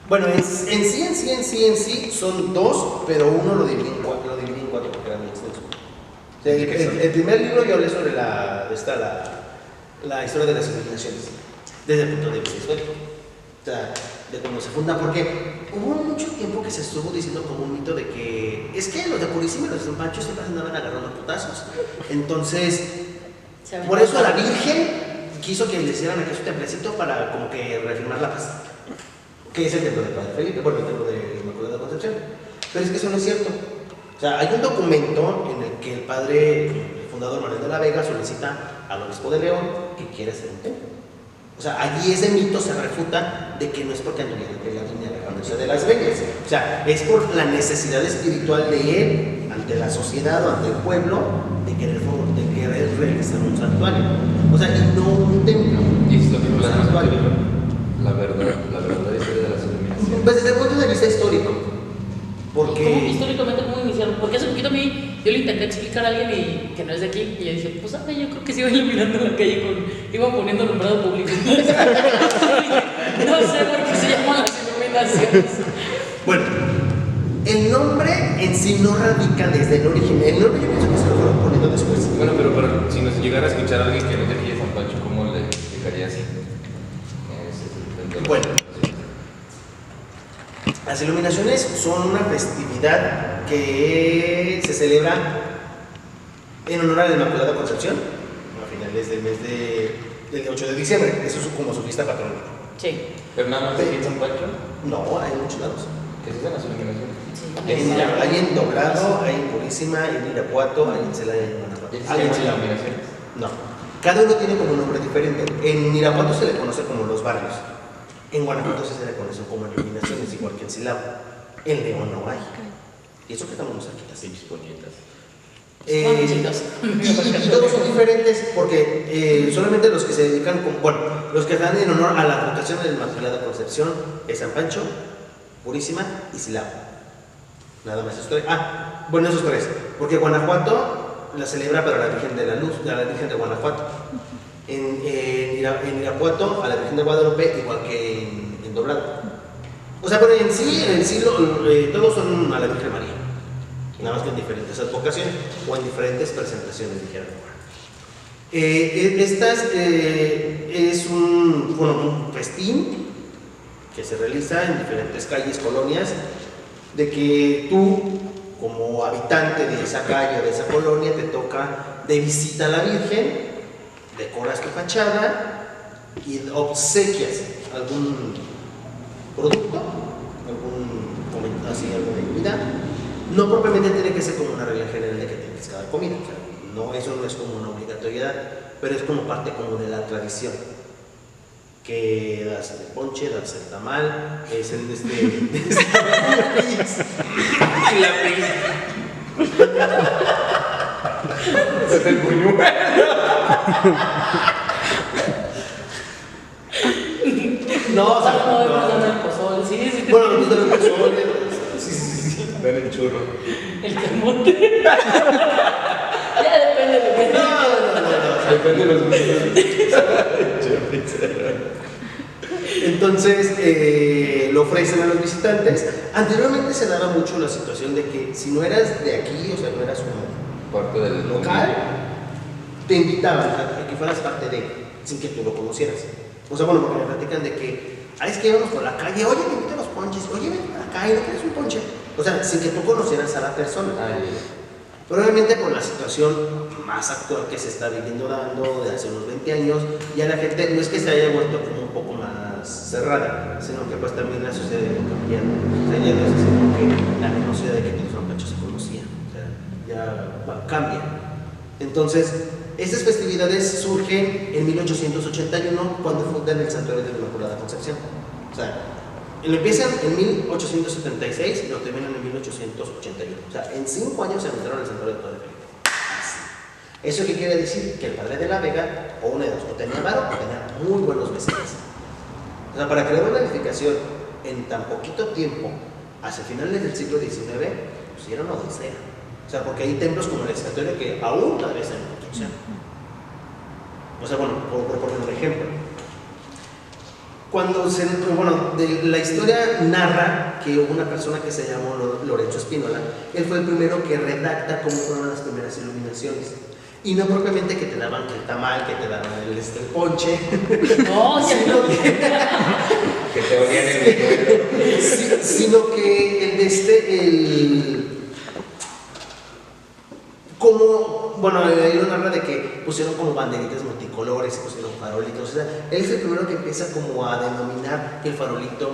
Bueno, en sí son 2, pero uno lo dividí en 4, porque era muy extenso. O sea, el primer libro yo hablé sobre la historia de las civilizaciones, desde el punto de vista histórico. O sea, de cuando se funda, porque hubo mucho tiempo que se estuvo diciendo como un mito de que es que los de Purísima y los de San Pancho siempre andaban agarrando putazos. Entonces, por eso la Virgen quiso que le hicieran aquí su templecito para como que reafirmar la paz, que es el templo de Padre Felipe, bueno, el templo de Inmaculada Concepción. Pero es que eso no es cierto. O sea, hay un documento en el que el padre, el fundador Manuel de la Vega, solicita al obispo de León que quiere hacer un templo. O sea, allí ese mito se refuta de que no es porque anduviera ni alejándose de las bellas. O sea, es por la necesidad espiritual de él, ante la sociedad o ante el pueblo, de querer realizar un santuario. O sea, y no un templo. Y es lo que un plasmas santuario. la verdadera historia de las iluminaciones. Pues desde el punto de vista histórico. Porque... ¿Cómo, históricamente, ¿cómo iniciaron? Porque hace poquito a mí, yo le intenté explicar a alguien y, que no es de aquí, y yo dije, pues yo creo que se iba iluminando la calle iba poniendo alumbrado público. No sé por qué se llaman las iluminaciones. Bueno, el nombre en sí no radica desde el origen. El nombre yo pienso que se lo fueron poniendo después. Bueno, pero si nos llegara a escuchar a alguien que no te pille San Pancho, ¿cómo le explicarías? Bueno, las iluminaciones son una festividad que se celebra en honor a la Inmaculada Concepción a finales del mes del 8 de diciembre. Eso es como su fiesta patrona. Sí. ¿Pero nada más aquí en San Pancho? No, hay en muchos lados. ¿Qué se hacen las iluminaciones? Hay en Doblado, hay en Purísima, hay en Irapuato, hay en Celaya, hay en Guanajuato. ¿Hay en iluminaciones? No. Cada uno tiene como un nombre diferente. En Irapuato se le conoce como los barrios. En Guanajuato se le conoce como iluminaciones, igual que en Silao. En León no hay. Y eso que estamos muy cerquitas. Pinches puñetas. Y todos son diferentes porque solamente los que se dedican, los que están en honor a la advocación de la Inmaculada Concepción es San Pancho, Purísima y Silao. Nada más esos tres. Bueno, esos tres. Porque Guanajuato la celebra para la Virgen de la Luz, a la Virgen de Guanajuato. En Irapuato a la Virgen de Guadalupe, igual que en Doblado. O sea, pero en sí todos son a la Virgen María. Nada más que en diferentes advocaciones o en diferentes presentaciones, dijeron. Es un festín que se realiza en diferentes calles, colonias, de que tú, como habitante de esa calle o de esa colonia, te toca de visita a la Virgen, decoras tu fachada y obsequias algún producto, alguna bebida. No propiamente tiene que ser como una regla general de que tienes que dar comida, o sea, no, eso no es como una obligatoriedad, pero es como parte como de la tradición. Que das el ponche, das el tamal, es el La pizza. Es el buñuelo. No, o sea, no, el pozole, sí. Bueno, nos dan el pozole. Sí. Dan el churro. El camote. Ya depende de qué. No. Depende de los gustos. Entonces, lo ofrecen a los visitantes. Anteriormente se daba mucho la situación de que si no eras de aquí, o sea, no eras como Parte del local, te invitaban a que fueras parte de, sin que tú lo conocieras. O sea, bueno, porque me platican de que, es que íbamos por la calle, oye, te invito a los ponches, oye, ven acá y no quieres un ponche. O sea, sin que tú conocieras a la persona. Probablemente por la situación más actual que se está viviendo dando de hace unos 20 años, ya la gente no es que se haya vuelto como un poco más cerrada, sino que pues también la sociedad ha ido cambiando. O sea, ya no es así como que la misma sociedad de que los ranchos se conocían. O sea, ya cambia. Entonces, estas festividades surgen en 1881 cuando fundan el Santuario de la Inmaculada Concepción. O sea, lo empiezan en 1876 y lo terminan en 1881. O sea, en 5 años se aventaron el Santuario de Padre Felipe. ¿Eso qué quiere decir? Que el Padre de la Vega, o una de dos, o tenía varo o tenía muy buenos vecinos. O sea, para crear una edificación en tan poquito tiempo, hacia finales del siglo XIX, pues era una odisea. O sea, porque hay templos como el Santuario que aún todavía están en construcción. O sea, bueno, por poner un ejemplo. La historia narra que hubo una persona que se llamó Lorenzo Espínola. Él fue el primero que redacta cómo fueron las primeras iluminaciones. Y no propiamente que te daban el tamal, que te daban el ponche. No, sino que te olían el sino que ahí lo narra de que pusieron como banderitas multicolores, pusieron farolitos. O sea, él es el primero que empieza como a denominar que el farolito,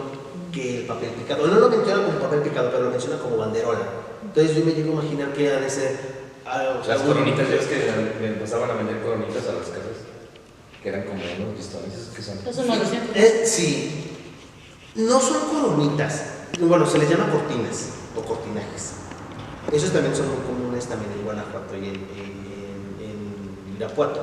que el papel picado. No lo menciona como papel picado, pero lo menciona como banderola. Entonces yo me llego a imaginar que ha de ser. Las coronitas, ya ves que me empezaban a vender coronitas a las casas, que eran como unos listones, que son. Eso no lo siento. Sí, no son coronitas, bueno, se les llama cortinas o cortinajes. Esos también son muy comunes también en Guanajuato y en Irapuato.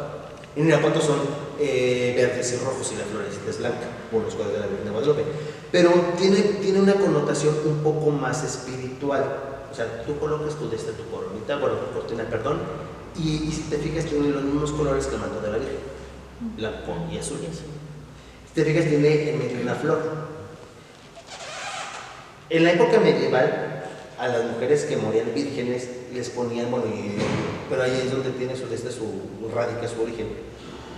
En Irapuato son verdes y rojos y la florecita es blanca, por los cuadros de la Virgen de Guadalupe. Pero tiene una connotación un poco más espiritual. O sea, tú colocas tu coronita, tu cortina, perdón, y si te fijas tiene los mismos colores que el manto de la Virgen, blanco y azul. Si te fijas tiene en medio una flor. En la época medieval, a las mujeres que morían vírgenes les ponían, pero ahí es donde tiene radica su origen.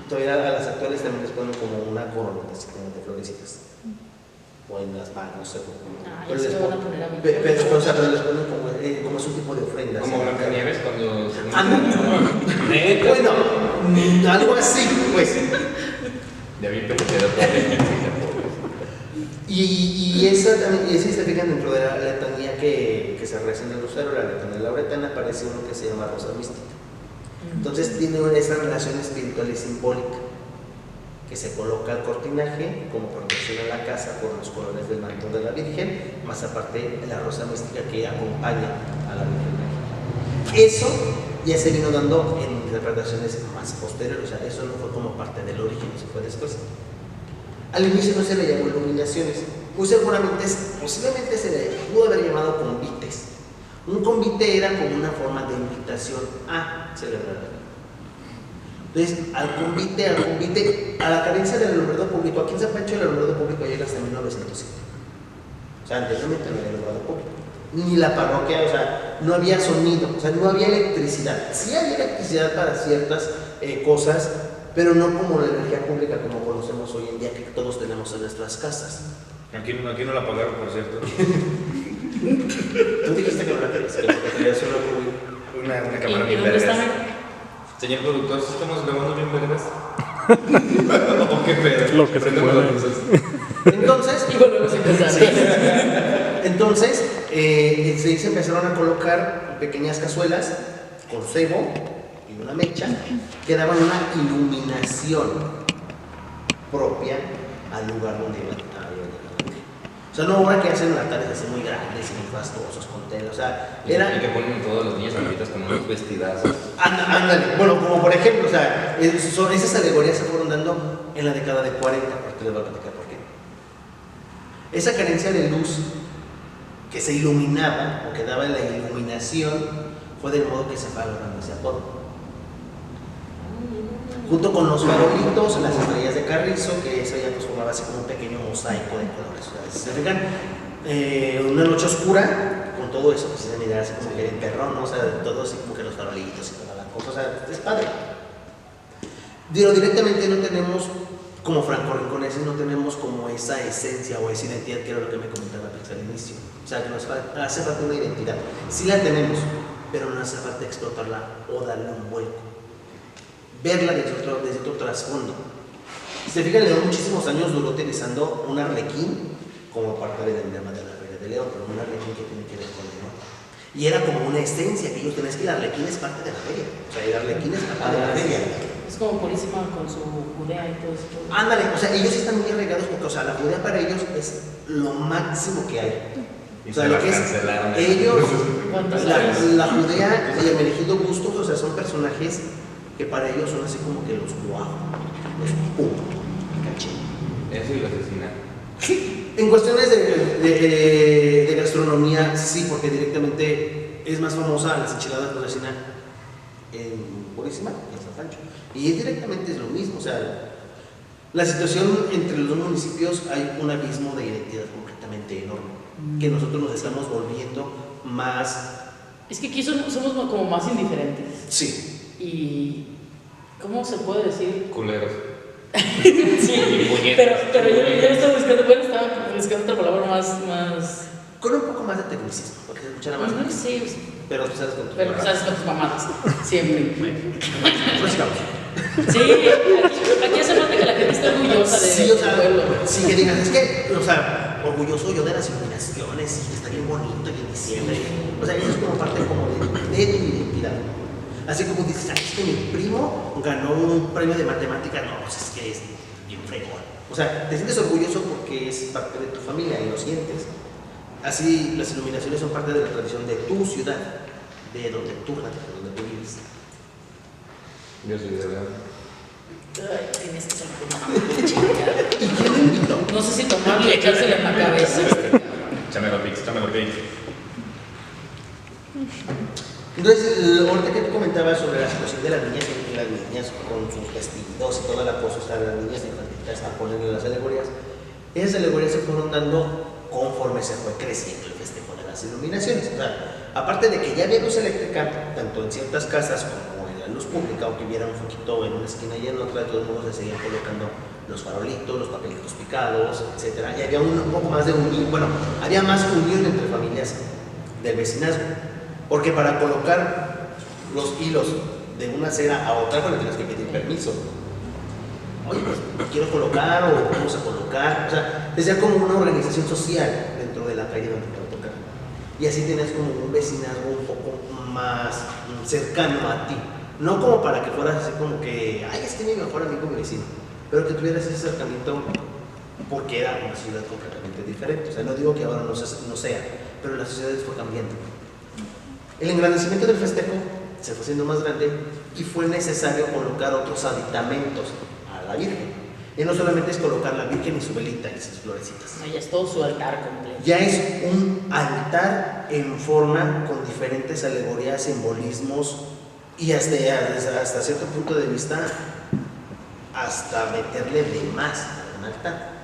Todavía a las actuales también les ponen como una coronita, así como de florecitas. O en las manos, no sé. Pero les van a poner a mí. Pero les ponen como es un tipo de ofrenda. Como Blancanieves cuando se bueno, algo así, pues. Ya vi peluquera toda y esa también, y si se fijan dentro de la letanía que se reza en el rosario, la letanía lauretana, aparece uno que se llama rosa mística. Entonces tiene esa relación espiritual y simbólica, que se coloca el cortinaje como protección a la casa por los colores del manto de la Virgen, más aparte la rosa mística que acompaña a la Virgen. Eso ya se vino dando en interpretaciones más posteriores, o sea, eso no fue como parte del origen, eso fue después. Al inicio no se le llamó iluminaciones, muy seguramente es posiblemente se le pudo haber llamado convites. Un convite era como una forma de invitación a celebrar. Entonces, al convite, a la carencia del alumbrado público, aquí en San Pancho el alumbrado público llega hasta 1907. O sea, anteriormente no había alumbrado público. Ni la parroquia, o sea, no había sonido, o sea, no había electricidad. Sí había electricidad para ciertas cosas, pero no como la energía pública como conocemos hoy en día, que todos tenemos en nuestras casas. Aquí no la pagaron, por cierto. Tú dijiste que no la querías, que querías Una ¿Y cámara bien dónde está? vergas. Señor productor, ¿sí estamos grabando bien vergas? ¿O qué pedo? Lo que se Prendemos puede. las luces. Entonces, Y volvemos a empezar. Entonces, se empezaron a colocar pequeñas cazuelas con cebo y una mecha que daban una iluminación propia al lugar donde iban a ir. O sea, no ahora que hacen altares así muy grandes y muy fastuosos con tela, o sea, Y era... que ponen todos los niños ahorita con unos vestidazos. Ándale, bueno, como por ejemplo, o sea, esas alegorías se fueron dando en la década de 40, porque les voy a platicar por qué. Esa carencia de luz que se iluminaba o que daba la iluminación fue del modo que se fue logrando ese apodo. Junto con los farolitos, las estrellas de carrizo, que eso ya nos formaba así como un pequeño mosaico de colores. O sea, si se fijan, una noche oscura, con todo eso, pues se mira así como que el perrón, ¿no? O sea, todo así como que los farolitos y toda la cosa, o sea, es padre. Digo, directamente no tenemos, como Franco Rinconese, no tenemos como esa esencia o esa identidad, que era lo que me comentaba Pix al inicio. O sea, que nos hace falta una identidad. Sí la tenemos, pero no hace falta explotarla o darle un vuelco. Verla desde otro trasfondo. Si se fijan, León muchísimos años duró utilizando un arlequín como parte del emblema de la Feria de León, pero un arlequín que tiene que ver con León. Y era como una esencia que ellos tenían, es que el arlequín es parte de la feria. O sea, el arlequín es parte de la feria. Es como Purísima con su judea y todo esto. Ándale, o sea, ellos están muy arraigados porque, o sea, la judea para ellos es lo máximo que hay. Y O sea, se lo la que es cancelaron. ellos, ¿Cuántos años? la judea y el elegido Bustos, o sea, son personajes que para ellos son así como que los guau, los pum, caché. Eso y lo asesinaron. En cuestiones de gastronomía, sí, porque directamente es más famosa las enchiladas de cocina en Purísima y en San Pancho. Y directamente es lo mismo, o sea, la situación entre los dos municipios hay un abismo de identidad completamente enorme, que nosotros nos estamos volviendo más... Es que aquí somos como más indiferentes. Sí. Y. ¿Cómo se puede decir? Culeros. Sí, pero yo estaba buscando otra palabra más. Con un poco más de tecnicismo, porque se escuchara más. Sí, Pero tú sabes con tu pero pues sabes con tus mamadas. Siempre. Prosigamos. Sí, aquí hace falta que la gente esté orgullosa de Sí, o su sea, pueblo. sí que digas, es que, o sea, orgulloso yo de las iluminaciones y está bien bonito y en diciembre. O sea, eso es como parte como de tu identidad. Así como dices, es que mi primo ganó un premio de matemáticas, no, pues es que es bien fregón. O sea, te sientes orgulloso porque es parte de tu familia y lo sientes. Así, las iluminaciones son parte de la tradición de tu ciudad, de donde tú vives. Yo soy de León. Ay, tienes que ser una chingada. ¿Y quién lo invitó? No sé si tomarle y echársela en la cabeza. Chámelo, Pix. Entonces, ahorita que tú comentabas sobre la situación de las niñas con sus vestidos y toda la cosa, o sea, las niñas infantiles a ponerle las alegorías, esas alegorías se fueron dando conforme se fue creciendo el festejo de las iluminaciones. O sea, aparte de que ya había luz eléctrica, tanto en ciertas casas como en la luz pública, aunque hubiera un foquito en una esquina y en otra, de todos modos se seguían colocando los farolitos, los papelitos picados, etc. Y había un poco más de unión, bueno, había más unión entre familias del vecinazgo. Porque para colocar los hilos de una cera a otra, bueno, tienes que pedir permiso. Oye, pues quiero colocar o vamos a colocar. O sea, decía como una organización social dentro de la calle donde te va a tocar. Y así tienes como un vecinazgo un poco más cercano a ti. No como para que fueras así como que, ay, es que mi mejor amigo, mi vecino. Pero que tuvieras ese acercamiento porque era una ciudad completamente diferente. O sea, no digo que ahora no sea, pero la sociedad fue cambiando. El engrandecimiento del festejo se fue haciendo más grande y fue necesario colocar otros aditamentos a la Virgen. Ya no solamente es colocar la Virgen y su velita y sus florecitas. No, ya es todo su altar completo. Ya es un altar en forma con diferentes alegorías, simbolismos y hasta cierto punto de vista, hasta meterle de más a un altar.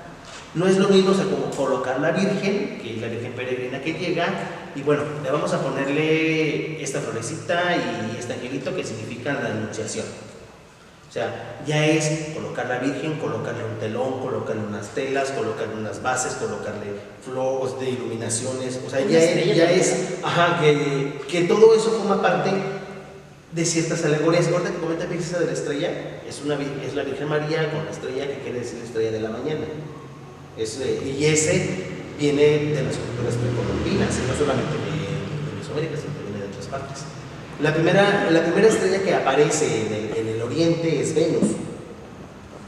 No es lo mismo, o sea, como colocar la Virgen, que es la Virgen peregrina que llega, y bueno, le vamos a ponerle esta florecita y este angelito que significan la anunciación. O sea, ya es colocar la Virgen, colocarle un telón, colocarle unas telas, colocarle unas bases, colocarle flores de iluminaciones, o sea, ya es, ajá, que todo eso forma parte de ciertas alegorías. Ahorita que comenta esa de la estrella, es la Virgen María con la estrella, que quiere decir la estrella de la mañana. Y ese viene de las culturas precolombinas, no solamente de Mesoamérica, sino que viene de otras partes. La primera estrella que aparece en el oriente es Venus,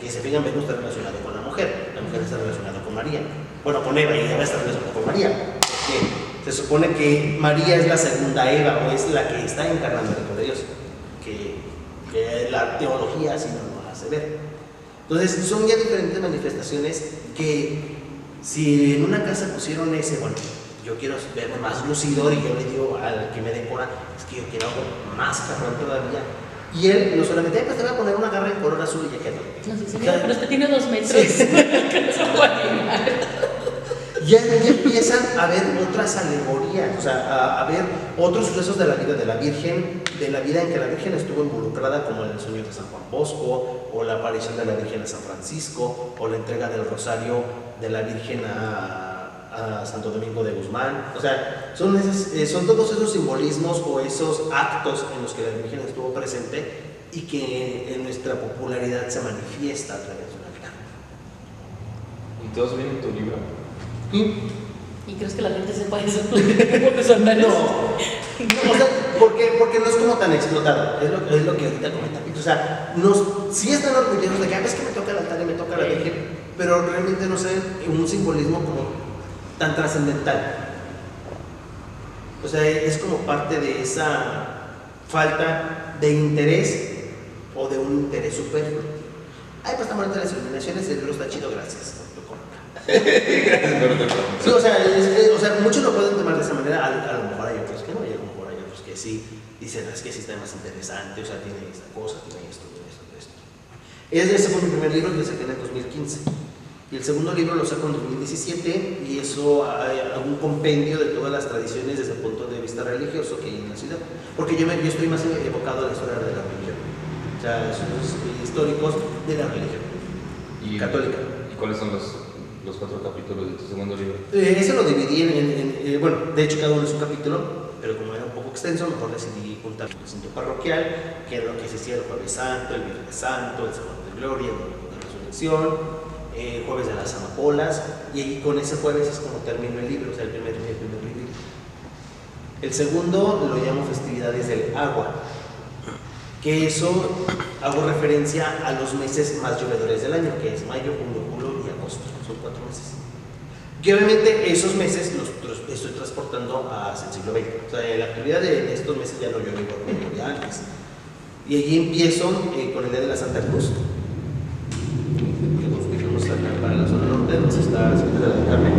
que se fijan, Venus está relacionado con la mujer está relacionada con María. Bueno, con Eva, y Eva está relacionada con María. Porque se supone que María es la segunda Eva, o es la que está encarnando el Hijo de Dios, que la teología así nos lo hace ver. Entonces, son ya diferentes manifestaciones que si en una casa pusieron ese, bueno, yo quiero verme más lucidor y yo le digo al que me decora, es que yo quiero algo más cabrón todavía. Y él no solamente, pues te voy a poner una garra en color azul y ya quedó. No sé, señora, pero usted tiene 2 metros. Sí. Ya empiezan a ver otras alegorías, o sea, a ver otros sucesos de la vida de la Virgen, de la vida en que la Virgen estuvo involucrada, como el sueño de San Juan Bosco, o la aparición de la Virgen a San Francisco, o la entrega del rosario de la Virgen a Santo Domingo de Guzmán. O sea, son todos esos simbolismos o esos actos en los que la Virgen estuvo presente y que en nuestra popularidad se manifiesta a través de un altar. ¿Y todos vienen en tu libro? ¿Y crees que la gente sepa eso? No. O sea, porque no es como tan explotado, es lo que ahorita comenta. O sea, sí están orgullosos de que es que me toca el altar y me toca la Virgen, pero realmente no sé un simbolismo como tan trascendental. O sea, es como parte de esa falta de interés o de un interés superfluo. Ay, pues estamos hablando de las iluminaciones, el libro está chido, gracias. Gracias por tu Sí, o sea, muchos lo pueden tomar de esa manera, a lo mejor hay otros que no, y a lo mejor hay otros que sí dicen, es que sí está más interesante, o sea, tiene esta cosa, tiene esto. Ese fue mi primer libro que saqué en el 2015. Y el segundo libro lo saco en 2017, y eso hay un compendio de todas las tradiciones desde el punto de vista religioso que hay en la ciudad. Porque yo estoy más evocado a la historia de la religión, o sea, esos históricos de la religión católica. ¿Y cuáles son los 4 capítulos de tu segundo libro? Ese lo dividí bueno, de hecho cada uno es un capítulo, pero como era un poco extenso, mejor decidí juntar el recinto parroquial, que era lo que se hacía el Jueves Santo, el Viernes Santo, el Sábado de Gloria, el Domingo de Resurrección, Jueves de las Amapolas, y ahí con ese jueves es como termino el libro, o sea, el primer libro. El segundo lo llamo Festividades del Agua, que eso hago referencia a los meses más llovedores del año, que es mayo, junio, julio y agosto. Son 4 meses. Y obviamente esos meses los estoy transportando hacia el siglo XX. O sea, la actividad de estos meses ya no llueve igual como llovía antes. Y allí empiezo con el Día de la Santa Cruz. Que nos ubicamos acá para la zona norte, donde está la Ciudad de la Carmen,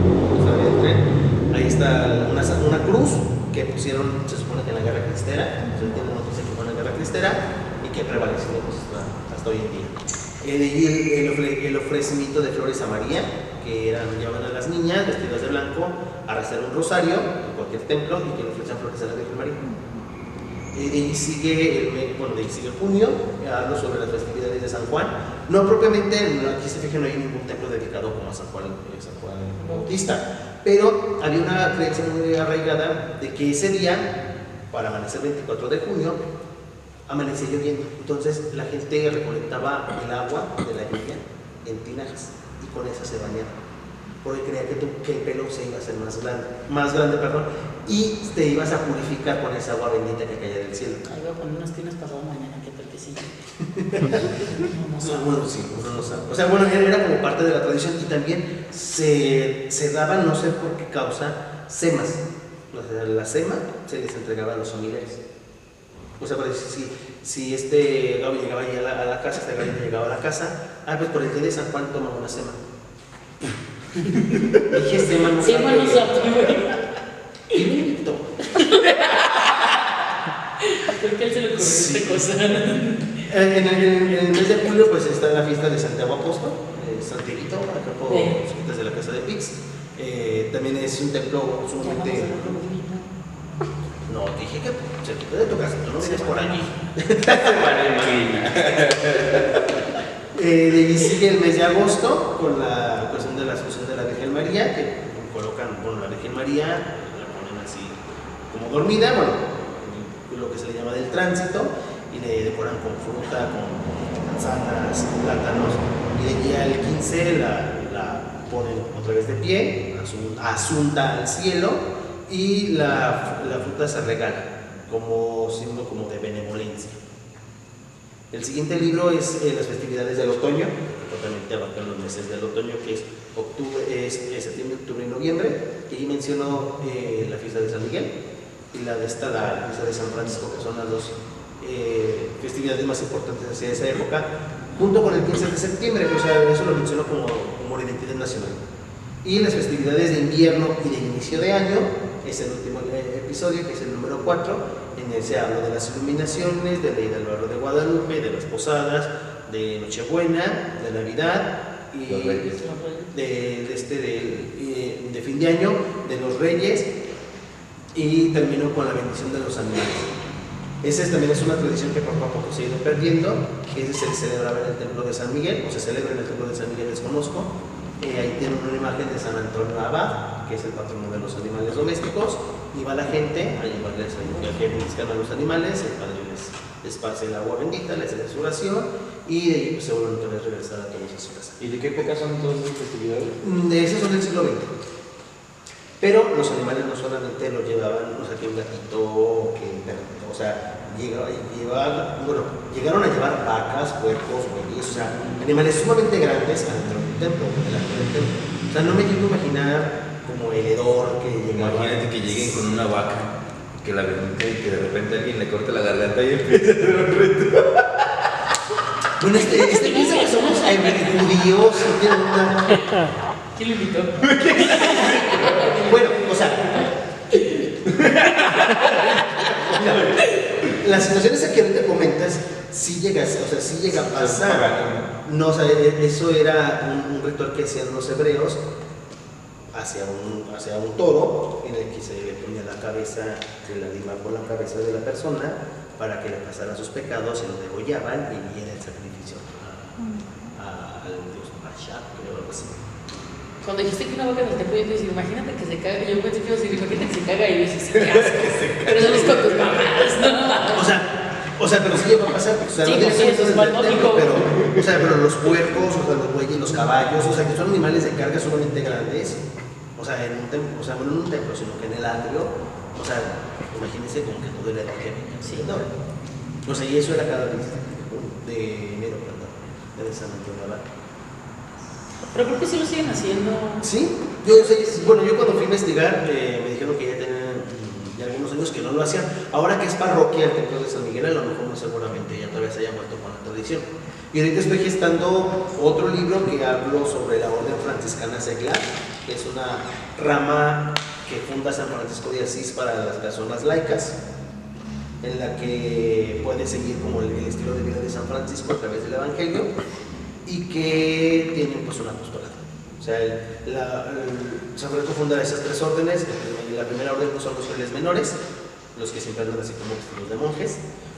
ahí está una cruz que pusieron, se supone que en la Guerra Cristera, entonces tiene una cosa que fue en la Guerra Cristera y que prevaleció hasta hoy en día. El ofrecimiento de flores a María, que llevaban a las niñas vestidas de blanco a rezar un rosario en cualquier templo y que le ofrecían flores a la Virgen María. Y sigue el junio, hablo sobre las festividades de San Juan. No propiamente, aquí se fijan, no hay ningún templo dedicado como a San Juan Bautista, pero había una creencia muy arraigada de que ese día, para amanecer 24 de junio, amanecía lloviendo. Entonces la gente recolectaba el agua de la lluvia en tinajas y con esa se bañaba, porque creía que el pelo se iba a hacer más grande, y te ibas a purificar con esa agua bendita que caía del cielo. Ahí voy a poner unas tinas pasado mañana, que tal que sí. Bueno, sí, uno no sabe. O sea, bueno, era como parte de la tradición, y también se daban, no sé por qué causa, semas. O sea, la sema se les entregaba a los familiares. O sea, pues, si Gaby llegaba ahí a la casa, Gaby llegaba a la casa, pues por el día de San Juan toma una sema. Dije, sema no Sema no sabe, güey. ¿Qué me invitó? ¿Por qué a él se le ocurrió esta cosa? En el mes de julio pues está la fiesta de Santiago Apóstol, Santiaguito, acá por cerquitas de la casa de Pix. También es un templo sumamente... No, dije que cerquita de tu casa, tú no vienes por allí. Y sigue el mes de agosto con la cuestión de la Asunción de la Virgen María, que colocan con la Virgen María, la ponen así como dormida, bueno, lo que se le llama del tránsito, y le decoran con fruta, con manzanas, plátanos, y de allí al 15 la ponen otra vez de pie, asunta al cielo, y la fruta se regala como símbolo como de benevolencia. El siguiente libro es las festividades del otoño, que totalmente abarcan los meses del otoño, que es septiembre, octubre y noviembre, y ahí menciono la fiesta de San Miguel y la fiesta de San Francisco, que son las dos festividades más importantes hacia esa época, junto con el 15 de septiembre, o sea, eso lo menciono como la identidad nacional. Y las festividades de invierno y de inicio de año es el último episodio, que es el número 4, en el se habla de las iluminaciones, de la ida al barrio de Guadalupe, de las posadas, de Nochebuena, de Navidad y de fin de año, de los Reyes, y terminó con la bendición de los animales. Esa también es una tradición que poco a poco se ha ido perdiendo, que ese se celebraba en el templo de San Miguel, o se celebra en el templo de San Miguel, desconozco. Ahí tienen una imagen de San Antonio Abad, que es el patrono de los animales domésticos, y va la gente a llevarles que bendizcan a los animales, el padre les esparce el agua bendita, les hace su oración, y de ahí pues, se vuelven a regresar a todos a su casa. ¿Y de qué época son todas esas festividades? De esos son del siglo XX. Pero los animales no solamente los llevaban, o sea, que un gatito, que un perrito, o sea, llegaron a llevar vacas, puercos, bueyes, o sea, animales sumamente grandes adentro del templo, delante del templo. O sea, no me llego a imaginar como el hedor que llegaba. Imagínate que lleguen con una vaca, que la bendiga y que de repente alguien le corte la garganta y empiece a hacer un reto. Bueno, piensa que somos judíos, ¿no tienen una... ¿Quién lo invitó? Bueno, o sea, las situaciones que ahorita comentas, sí llega a pasar. No, o sea, eso era un ritual que hacían los hebreos hacia un toro, en el que se le ponía la cabeza de la lima por la cabeza de la persona para que le pasaran sus pecados, se lo degollaban y viene el sacrificio al dios Masha, creo, algo así. Cuando dijiste que una vaca del templo, yo te decía, imagínate que se caga. Yo pensé que iba a decir, imagínate que se caga y dices, ¿qué haces? Pero eso no es con tus mamás, ¿no? O sea, pero sí llegó a pasar. O sea, sí, no tiene sí, eso es más lógico. Pero los puercos, o sea, los bueyes, los caballos, o sea, que son animales de carga sumamente grandes. O sea, en un templo, o sea, no en un templo, sino que en el atrio. O sea, imagínense como que todo el edad que venía. Sí, no. O sea, y eso era cada vez de enero, perdón, de San Antonio Abad. Pero creo que sí lo siguen haciendo. Sí, yo cuando fui a investigar me dijeron que ya tenían ya algunos años que no lo hacían. Ahora que es parroquia el templo de San Miguel, a lo mejor no seguramente ya todavía se haya vuelto con la tradición. Y ahorita estoy gestando otro libro que hablo sobre la Orden Franciscana Seglar, que es una rama que funda San Francisco de Asís para las personas laicas, en la que puede seguir como el estilo de vida de San Francisco a través del Evangelio, y que tienen pues un apostolado. O sea, San Francisco funda esas tres órdenes. La primera orden son los frailes menores, los que siempre andan así como vestidos de monjes.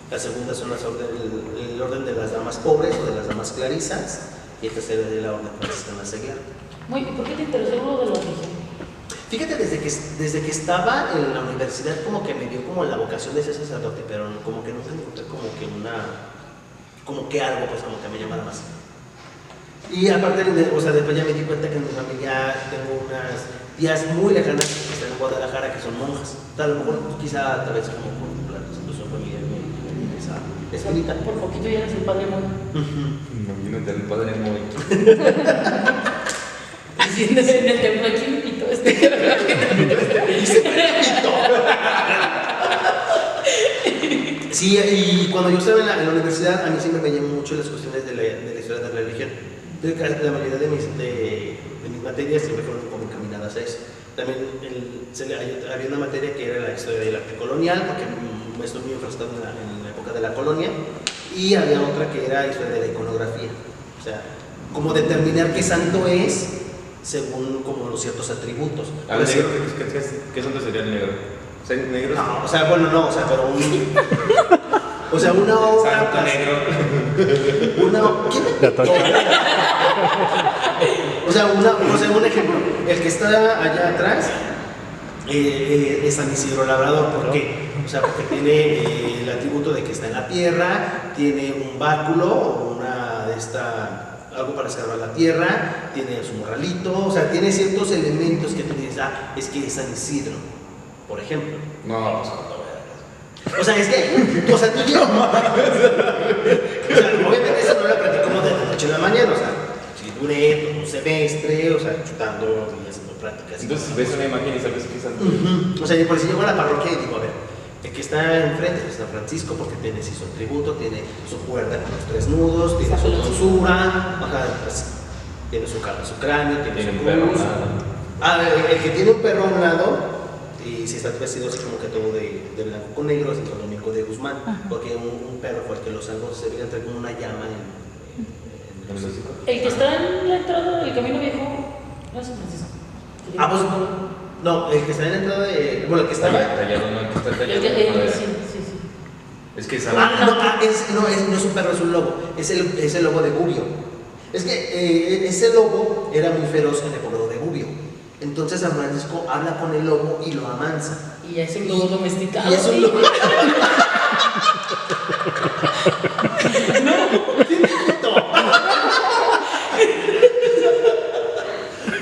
La segunda son el orden de las damas pobres o de las damas clarisas, y el tercero es de la orden franciscana Seglar. Muy, ¿por qué te interesó lo de la religión? Fíjate, desde que estaba en la universidad como que me dio como la vocación de ser sacerdote, pero como que nunca encontré como que algo pues como que me llamara más. Y aparte, o sea, después ya me di cuenta que en mi familia tengo unas tías muy lejanas que están en Guadalajara que son monjas. A lo mejor, quizá, tal vez como por la situación familiar me esa bonita. Por poquito ya eres el padre Moy. Imagínate al padre Moy. Diciendo en el templo, ¿quién me quitó este? Sí, y cuando yo estaba en la universidad, a mí siempre me llamó mucho las cuestiones de la historia de la religión. La mayoría de mis materias siempre fueron como encaminadas a eso. También había una materia que era la historia del arte colonial, porque me estoy muy enfrascado en la época de la colonia, y había otra que era historia de la iconografía. O sea, como determinar qué santo es según como los ciertos atributos. ¿Al negro? ¿Qué santo sería el negro? ¿Negro? No, o sea, bueno, no, o sea, pero o sea, una obra. Santo negro. ¿Quién me o sea, un ejemplo. El que está allá atrás es San Isidro Labrador. ¿Por qué? O sea, porque tiene el atributo de que está en la tierra, tiene un báculo o algo para escarbar la tierra, tiene su morralito, o sea, tiene ciertos elementos que tú dices, es que es San Isidro, por ejemplo. No, o sea, es que, o sea, tú llevas. O sea, obviamente eso no lo practicamos de la noche a la mañana, o sea, si duré todo un semestre, o sea, chutando y haciendo prácticas. Entonces ves una imagen y sabes que es santo. O sea, por si llego a la parroquia y digo, a ver, el que está enfrente es San Francisco porque tiene su atributo, tiene su puerta con los 3 nudos, tiene su tonsura, tiene su cráneo, tiene su un perro cruz. El que tiene un perro a un lado. Y si está vestido así como que todo de blanco con negro, es el Domingo de Guzmán. Porque un perro fue el que los salvó, se veía entrar como una llama en el hocico. El que está en la entrada del Camino Viejo no es San Francisco. Pues no, el que está en la entrada de. Bueno, el que está. Tallado, no, el que está tallado. Sí. Es que no es un perro, es un lobo. Es el lobo de Gubbio. Es que ese lobo era muy feroz en el poblado de Gubbio. Entonces San Francisco habla con el lobo y lo amansa. Y es un lobo domesticado. Y es un lobo.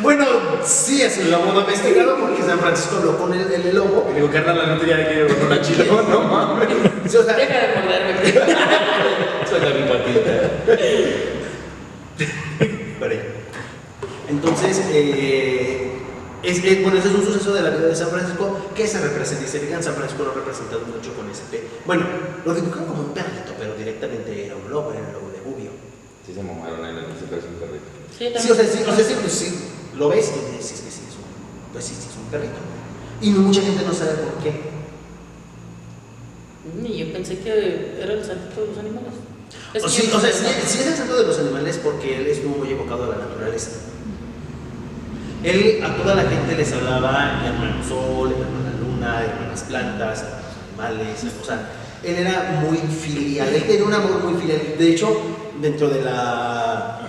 Bueno, sí es un lobo domesticado porque San Francisco lo pone el lobo. Y digo, carnal, la neta ya de que yo con una chila. No mames. Sí, o sea, Deja de morderme. Suena mi patita. Entonces, bueno, ese es un suceso de la vida de San Francisco que se representa. Y se fijan, San Francisco lo ha representado mucho con ese bueno, lo dibujaron como un perrito, pero directamente era un lobo de Gubbio. Sí se mamaron en ese caso un perrito. Sí, o sea, sí, lo ves y dices que sí es un perrito. Y mucha gente no sabe por qué. Y yo pensé que era el santo de los animales. Sí es el santo de los animales porque él estuvo muy evocado a la naturaleza. Él a toda la gente les hablaba hermano sol, hermana luna, hermanas plantas, animales, o sea, él era muy filial, él tenía un amor muy filial. De hecho, dentro de la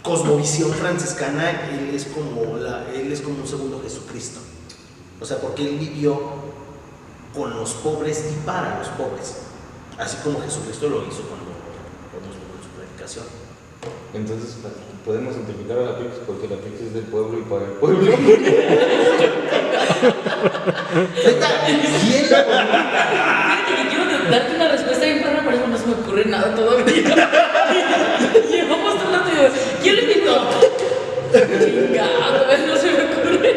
cosmovisión franciscana, él es como un segundo Jesucristo. O sea, porque él vivió con los pobres y para los pobres, así como Jesucristo lo hizo con su predicación. Entonces, podemos simplificar a la Pix porque la Pix es del pueblo y para el pueblo. ¿Quién lo quiero darte una respuesta bien perra, pero eso no se me ocurre nada todavía. Llevamos todo el rato y digo, ¿quién lo invitó? Chingado, no se me ocurre.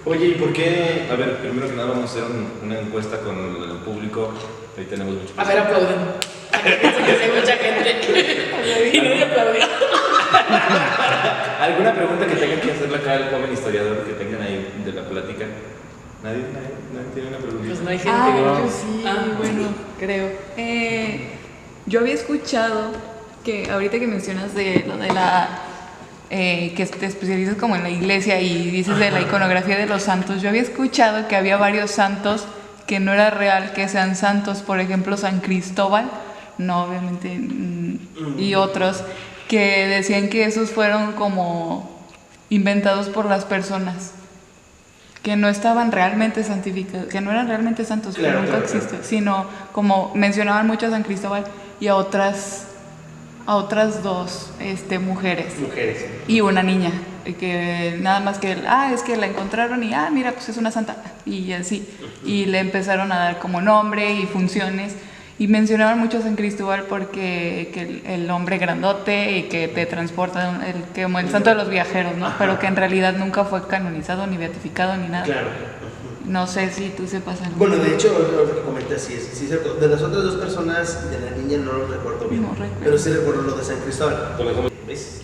Oye, ¿y por qué? A ver, primero que nada vamos a hacer una encuesta con el público. Ahí tenemos mucho. A ver, aplauden. Hay mucha gente. Y nadie aplaudió. ¿Alguna pregunta que tengan que hacerle acá al joven historiador que tengan ahí de la plática? ¿Nadie tiene una pregunta? Pues no hay gente. Yo sí, bueno, creo. Yo había escuchado que ahorita que mencionas de lo de la que te especializas como en la iglesia y dices de la iconografía de los santos, yo había escuchado que había varios santos que no era real que sean santos, por ejemplo San Cristóbal, no obviamente, y otros que decían que esos fueron como inventados por las personas, que no estaban realmente santificados, que no eran realmente santos, que nunca existió, sino como mencionaban mucho a San Cristóbal y a otras dos mujeres y una niña, que nada más que es que la encontraron y mira, pues es una santa y así, y le empezaron a dar como nombre y funciones y mencionaban mucho a San Cristóbal porque que el hombre grandote y que te transporta, como el santo de los viajeros, ¿no? Pero que en realidad nunca fue canonizado ni beatificado ni nada. Claro. No sé si tú sepas algo. Bueno, de hecho, lo que comentas sí es cierto. De las otras dos personas, de la niña no lo recuerdo bien. No recuerdo. Pero sí recuerdo lo de San Cristóbal. ¿Ves?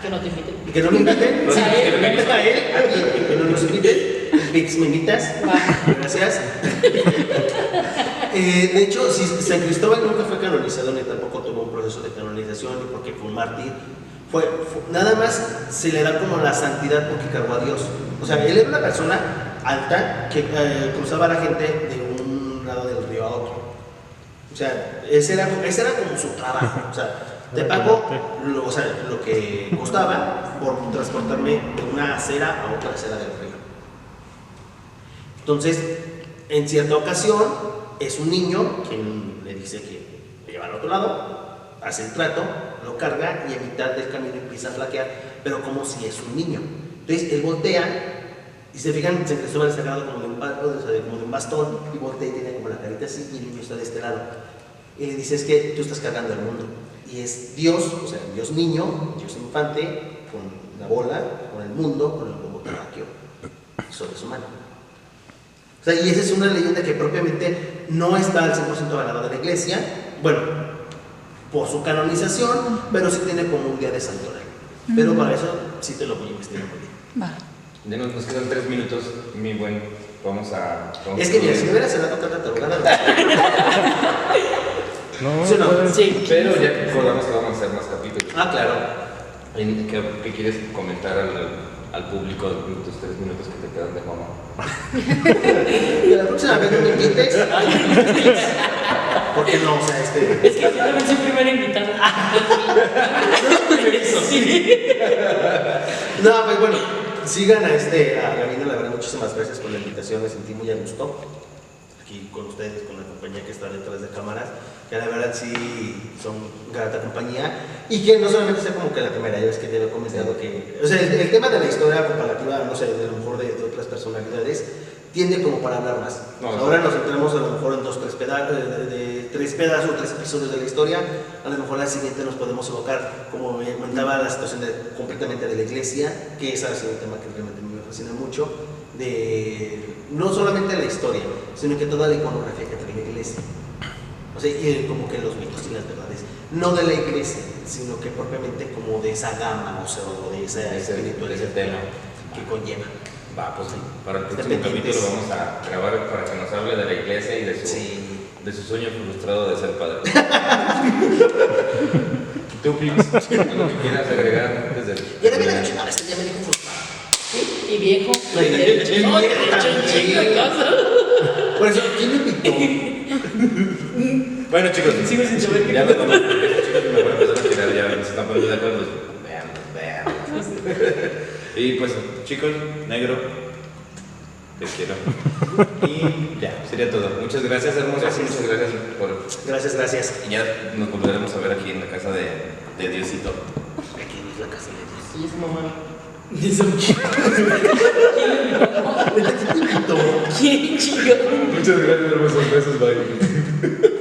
Que no te inviten. Y que no me inviten. Sí, que no me inviten a él. Y que no nos inviten. Pix, ¿me invitas? Gracias. De hecho, si San Cristóbal nunca fue canonizado ni tampoco tuvo un proceso de canonización ni porque fue un mártir. Nada más se le da como la santidad porque cargó a Dios. O sea, él era una persona alta que cruzaba a la gente de un lado del río a otro. O sea, ese era como su trabajo. O sea, te pago lo que costaba por transportarme de una acera a otra acera del río. Entonces, en cierta ocasión, es un niño quien le dice que lo lleva al otro lado, hace el trato, lo carga y a mitad del camino empieza a flaquear, pero como si es un niño. Entonces, él voltea y se fijan, San Cristóbal está agarrado como de un bastón y voltea y tiene como la carita así y el niño está de este lado. Y le dice, es que tú estás cargando el mundo. Y es Dios, o sea, Dios niño, Dios infante, con la bola, con el mundo, con el globo terráqueo sobre su mano. O sea, y esa es una leyenda que propiamente no está al 100% avalada de la iglesia, bueno, por su canonización, pero sí tiene como un día de santoral. Pero para eso sí te lo voy a investigar muy bien. Va. Ya nos quedan 3 minutos, mi buen. Vamos es que mira, si me hubiera cerrado tanta tarugada, No, ¿sí o no? puedes- Sí. Pero ya recordamos que vamos a hacer más capítulos. Ah, claro. ¿Qué quieres comentar al público en tus 3 minutos que te quedan de mamá? Que la próxima vez no me invites. Porque no, o sea, Es que yo también soy primera invitada. Sí. No, pues bueno, sigan a Gavino, la verdad, muchísimas gracias por la invitación, me sentí muy a gusto aquí con ustedes, con la compañía que está detrás de cámaras, que la verdad sí son grata compañía y que no solamente sea como que la primera, ya ves que te había comentado que, o sea, el tema de la historia comparativa, no sé, de lo mejor de otras personalidades, tiende como para hablar más. No, ahora nos centramos a lo mejor en 2, 3 pedazos, de 3 pedazos, 3 episodios de la historia. A lo mejor la siguiente nos podemos evocar, como me comentaba, la situación completamente de la iglesia, que ese ha sido un tema que realmente me fascina mucho, de no solamente la historia, sino que toda la iconografía que trae la iglesia. O sea, y como que los mitos y las verdades, no de la iglesia, sino que propiamente como de esa gama, o sea, o de esa espiritualidad ese tema que conlleva. Va, pues para el próximo Dependientes. capítulo vamos a grabar para que nos hable de la iglesia y de su sueño frustrado de ser padre. ¿Tú, Pix, algo que quieras agregar antes de Ya le había dicho, no, ya me dijo frustrado. Y viejo. No, y de hecho, No, y de hecho, sí. chingo de cosas. Por eso, ¿quién me invitó? Bueno, chicos, Sigo sin saber qué ya chicos, me voy a empezar a tirar, ya se están poniendo de acuerdo. Vean. Y pues, chicos, negro, te quiero. Y ya, sería todo. Muchas gracias, hermosas, y muchas gracias por. Gracias. Y ya nos volveremos a ver aquí en la casa de Diosito. Aquí es la casa de Y esa mamá. Dios. ¿Quién te invitó? ¿Quién, chico? Muchas gracias, hermosos. Besos, bye.